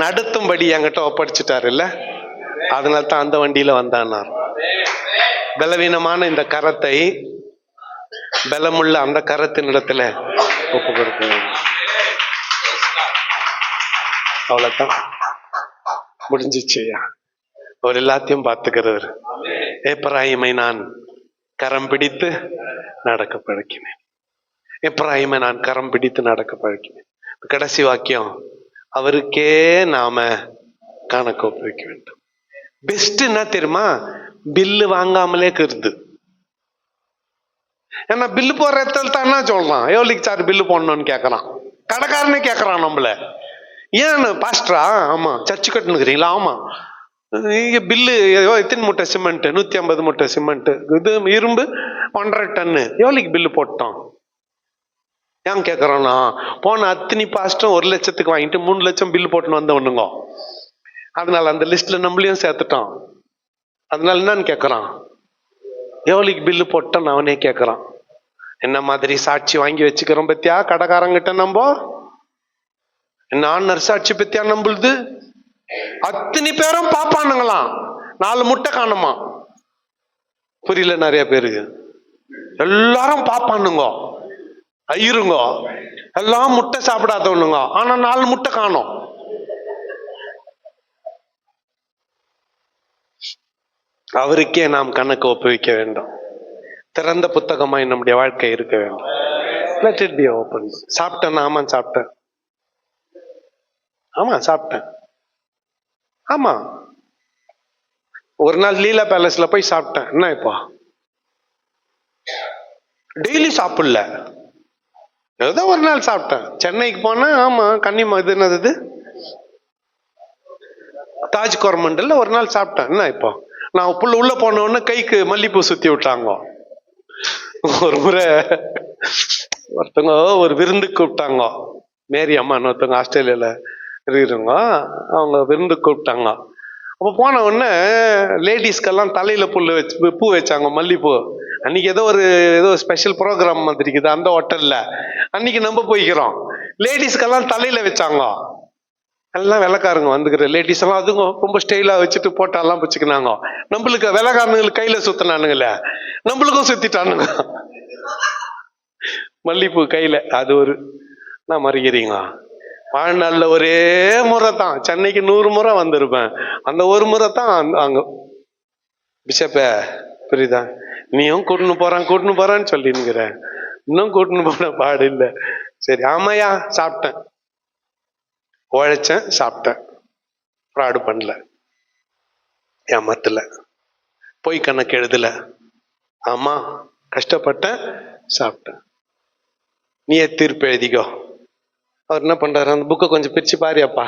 நடத்தும்படி என்கிட்ட ஒப்படைச்சிட்டாரு இல்ல, அதனால தான் அந்த வண்டியில வந்தானார். பலவீனமான இந்த கரத்தை பலமுள்ள அந்த கரத்தின் இடத்துல ஒப்பு கொடுக்கணும். அவ்வளவுதான், முடிஞ்சிச்சுயா. அவர் எல்லாத்தையும் பார்த்துக்கிறவர். எப்ராயிமை நான் கரம் பிடித்து நடக்க பழக்கினேன். எப்ராயிமை நான் கரம் பிடித்து நடக்க பழக்கினேன். கடைசி வாக்கியம், அவருக்கே நாம கணக்கு ஒப்புவிக்க வேண்டும். பெஸ்ட் என்ன தெரியுமா? பில்லு வாங்காமலே கருது. ஏன்னா பில்லு போடுற இடத்துல தான் என்ன சொல்றான், எவ்வளோக்கு சார் பில்லு போடணும்னு கேட்கறான். கடைக்காரனே கேட்கறான் நம்மள, ஏன்னு பாஸ்டரா? ஆமா. சர்ச்சு கட்டுனுக்குறீங்களா? ஆமா. இங்க பில்லு எத்தனை மூட்டை சிமெண்ட்? 150 மூட்டை சிமெண்ட். இது இரும்பு 1.5 டன்னு. எவ்வளோக்கு பில்லு போட்டோம்? ஏன் கேட்கறோம்னா, போன அத்தனை பாஸ்டரும் 1 லட்சத்துக்கு வாங்கிட்டு 3 லட்சம் பில்லு போட்டுன்னு வந்தவனுங்க. அதனால அந்த லிஸ்ட்ல நம்மளையும் சேர்த்துட்டோம். அதனால என்னன்னு கேட்கறான், எவ்வளோக்கு பில்லு போட்டோம் அவனே கேட்கறான். என்ன மாதிரி சாட்சி வாங்கி வச்சுக்கிறோம் பத்தியா கடைக்காரங்கிட்ட? நம்ம என்ன நர்சாட்சி பத்தியா நம்புது? அத்தனை பேரும் பாப்பானுங்களாம், 4 முட்டை காணுமா? புரியல நிறைய பேருக்கு. எல்லாரும் பாப்பானுங்க, ஐயருங்க, எல்லாம் முட்டை சாப்பிடாதவனுங்க. ஆனா 4 முட்டை காணும். அவருக்கே நாம் கணக்கு ஒப்புவிக்க வேண்டும். திறந்த புத்தகமாய் நம்முடைய வாழ்க்கை இருக்க வேண்டும். Let it be open. சாப்பிட்டேன், ஆமா சாப்பிட்டேன், ஆமா சாப்பிட்டேன், ஆமா. ஒரு நாள் லீலா பேலஸ்ல போய் சாப்பிட்டேன். என்ன இப்போ டெய்லி சாப்பிடல, ஏதோ ஒரு நாள் சாப்பிட்டேன். சென்னைக்கு போனேன், ஆமா கன்னிமா இது என்னது தாஜ் கோரமண்டல்ல ஒரு நாள் சாப்பிட்டேன். என்ன இப்போ நான் உள்ள போன உடனே கைக்கு மல்லிப்பூ சுத்தி விட்டாங்க. ஒரு முறை ஒருத்தவங்க ஒரு விருந்துக்கு கூப்பிட்டாங்க, மேரி அம்மான்னு ஒருத்தவங்க ஆஸ்திரேலியால இருக்கிறவங்க, அவங்க விருந்துக்கு கூப்பிட்டாங்க. அப்போ போன உடனே லேடிஸ்க்கெல்லாம் தலையில பூ வச்சாங்க, மல்லிப்பூ. அன்னைக்கு ஏதோ ஸ்பெஷல் ப்ரோக்ராம் மாதிரி இருக்குது அந்த ஹோட்டல்ல. அன்னைக்கு நம்ம போய்க்கிறோம், லேடிஸ்க்கெல்லாம் தலையில வச்சாங்க. எல்லாம் வெள்ளக்காரங்க வந்துக்கிற லேடிஸ் எல்லாம் அதுங்க ரொம்ப ஸ்டைலா வச்சுட்டு போட்டாலாம் வச்சுக்கினாங்க. நம்மளுக்கு வெள்ளக்காரனுங்களுக்கு கையில சுத்தினானுங்களே, நம்மளுக்கும் சுத்திட்டானுங்க மல்லிப்பூ கையில. அது ஒரு நான் மறிக்கிறீங்க. வாழ்நாள்ல ஒரே முறை தான், சென்னைக்கு 100 முறை வந்திருப்பேன், அந்த ஒரு முறை தான் அங்க பிஷப்ப புரியுதா, நீயும் கூட்டுன்னு போறான்னு சொல்லினுங்கிற, இன்னும் கூட்டுன்னு போன பாடு இல்லை. சரி ஆமாயா சாப்பிட்டேன், உழைச்சேன், சாப்பிட்டேன், ஃப்ராடு பண்ணல, ஏமாத்தல, பொய் கணக்கு எழுதல, ஆமா கஷ்டப்பட்டேன், சாப்பிட்டேன். நீயே தீர்ப்பு எழுதிக்கோ. அவர் என்ன பண்றாரு, அந்த புக்கை கொஞ்சம் பிரிச்சு பாரியாப்பா.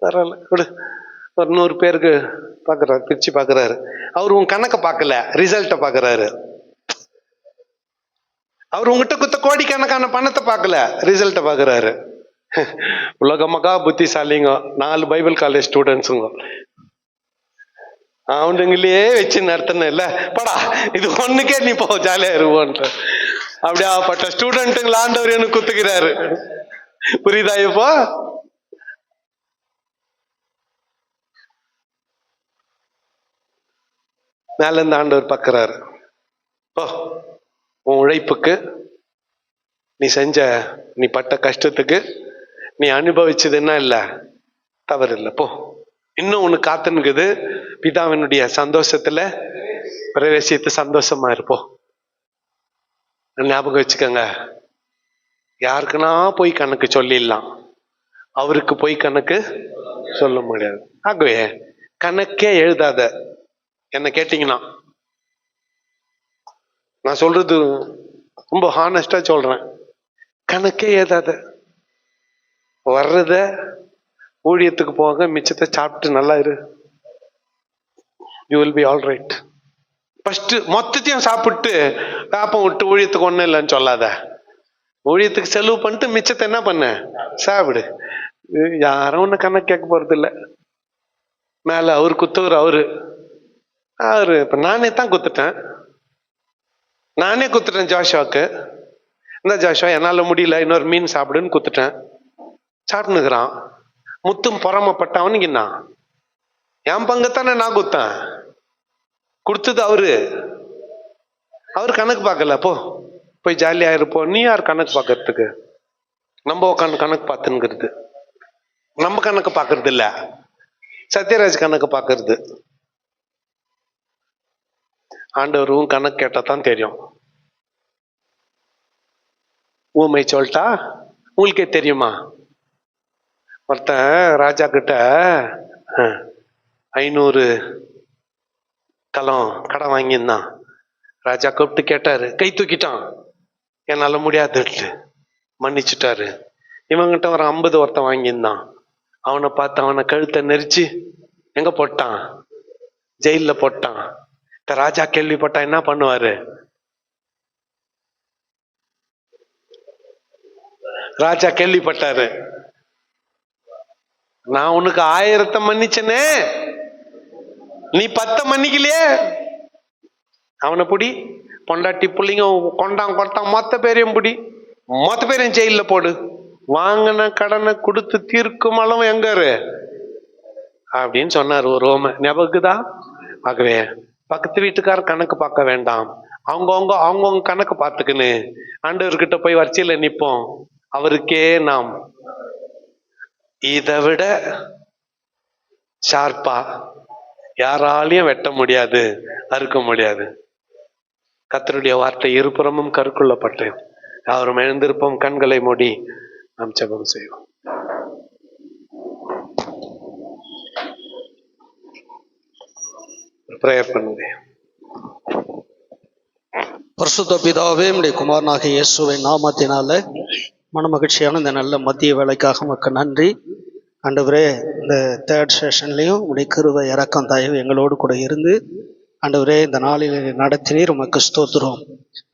பரவாயில்ல விடு. ஒரு 100 பேருக்கு பாக்குறாரு, பிரிச்சு பாக்குறாரு. அவர் உன் கணக்கை பார்க்கல, ரிசல்ட்டை பாக்குறாரு. அவர் உங்ககிட்ட குத்த கோடிக்கணக்கான பணத்தை பார்க்கல, ரிசல்ட்டை பாக்குறாரு. உலகமக்கா புத்திசாலிங்க 4 பைபிள் காலேஜ் ஸ்டூடெண்ட்ஸுங்க அவனுங்களே வச்சு நடத்தின இல்ல படா, இது ஒண்ணுக்கே நீ போ ஜாலியா இருவோன்ற. அப்படியாப்பட்ட ஸ்டூடெண்ட்டுங்களை ஆண்டவர் எனக்கு குத்துக்கிறாரு. புரியுதா? இப்போ மேல இருந்து ஆண்டவர் பார்க்கிறாரு. ஓ, உன் உழைப்புக்கு, நீ பட்ட கஷ்டத்துக்கு நீ அனுபவிச்சது என்ன இல்ல, தவறு இல்லை. போ, இன்னும் உனக்கு காத்துனுக்குது. பிதாவினுடைய சந்தோஷத்துல பிரவேசித்து சந்தோஷமா இருப்போம். ஞாபகம் வச்சுக்கோங்க, யாருக்குன்னா போய் கணக்கு சொல்லிடலாம், அவருக்கு போய் கணக்கு சொல்ல முடியாது. ஆகவே கணக்கே எழுதாத. என்ன கேட்டீங்கன்னா, நான் சொல்றது ரொம்ப ஹானஸ்டா சொல்றேன், கணக்கே எழுதாத. வர்றத ஊழியத்துக்கு போக, மிச்சத்தை சாப்பிட்டு நல்லா இரு. You will be all right. First மொத்தத்தையும் சாப்பிட்டு காப்பம் விட்டு ஊழியத்துக்கு ஒன்றும் இல்லைன்னு சொல்லாத. ஊழியத்துக்கு செலவு பண்ணிட்டு மிச்சத்தை என்ன பண்ண, சாப்பிடு. யாரும் ஒன்று கணக்கு கேட்க போறது இல்லை. மேல அவரு குத்துவர். அவரு இப்ப நானே தான் குத்துட்டேன். ஜாஷுவாக்கு. இந்த ஜாஷுவா என்னால முடியல, இன்னொரு மீன் சாப்பிடுன்னு குத்துட்டேன். சாப்பிட்டுனுக்குறான். முத்தும் பொறாமப்பட்ட அவனுக்கு என்ன, என் பங்கத்தானே நான் குத்தேன், கொடுத்தது அவரு கணக்கு பார்க்கல. போய் ஜாலியா இருப்போம். நீ யார் கணக்கு பார்க்கறதுக்கு? நம்ம உட்காந்து கணக்கு பார்த்துங்கிறது. நம்ம கணக்கு பார்க்கறது இல்ல, சத்யராஜ் கணக்கு பார்க்கறது. ஆண்டவரும் கணக்கு கேட்டா தான் தெரியும். ஊமை சொல்லிட்டா உங்களுக்கே தெரியுமா? ஒருத்தன் ராஜா கிட்ட 500 கலம் கடன் வாங்கியிருந்தான். ராஜா கூப்பிட்டு கேட்டாரு, கை தூக்கிட்டான், என்னால முடியாதுட்டு மன்னிச்சுட்டாரு. இவங்கிட்ட ஒரு 50 ஒருத்தன் வாங்கியிருந்தான். அவனை பார்த்து அவனை கழுத்தை நெரிச்சு எங்க போட்டான், ஜெயில போட்டான். ராஜா கேள்விப்பட்டா என்ன பண்ணுவாரு? ராஜா கேள்விப்பட்டாரு, நான் உனக்கு 1000 மன்னிச்சனே, நீ 10 மன்னிக்கலையே. அவனை புடி, பொண்டாட்டி புள்ளிங்க கொண்டான் மொத்த பேரையும் புடி, மொத்த பேரையும் ஜெயில போடு. வாங்கின கடனை கொடுத்து தீர்க்கும் அளவு எங்காரு அப்படின்னு சொன்னார் ஒரு ரோம. ஞாபகக்குதா? ஆகவே பக்கத்து வீட்டுக்கார கணக்கு பார்க்க வேண்டாம். அவங்கவுங்க கணக்கு பார்த்துக்குன்னு ஆண்டவர்கிட்ட போய் வரிசையில நிப்போம். அவருக்கே நாம் இதை விட ஷார்ப்பா யாராலையும் வெட்ட முடியாது, அறுக்க முடியாது. கர்த்தருடைய வார்த்தை இருபுறமும் கருக்குள்ளப்பட்டு யாரும் எழுந்திருப்போம். கண்களை மூடி நாம் ஜெபம் செய்வோம். பிரேயர் பண்ணுங்க. பரிசுத்த பிதாவே, உம்முடைய குமாரனாகிய இயேசுவின் நாமத்தினால மனமகிழ்ச்சியான இந்த நல்ல மத்திய வேலைக்காக உமக்கு நன்றி. ஆண்டவரே, இந்த 3rd செஷன்லையும் உடைய கிருபை இரக்கம் தயவு எங்களோடு கூட இருந்து ஆண்டவரே இந்த நாளில் நடத்தினீர், உமக்கு ஸ்தோத்திரம்.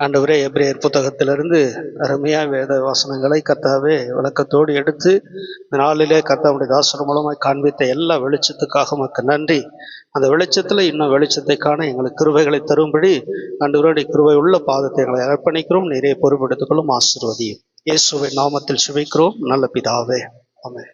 ஆண்டவரே, எபிரேயர் புத்தகத்திலிருந்து அருமையாக வேத வசனங்களை கர்த்தாவே விளக்கத்தோடு எடுத்து இந்த நாளிலே கர்த்தாவுடைய தாசர் மூலமாய் காண்பித்த எல்லா வெளிச்சத்துக்காக உமக்கு நன்றி. அந்த வெளிச்சத்தில் இன்னும் வெளிச்சத்தை காண எங்களுக்கு கிருபைகளை தரும்படி ஆண்டவருடைய கிருபை உள்ள பாதத்தை எங்களை அர்ப்பணிக்கிறோம். நிறைய பொறுப்பெடுத்துக்கொள்ளும், ஆசீர்வதியும். இயேசுவின் நாமத்தில் சுபிக்கிறோம் நல்ல பிதாவே, ஆமென்.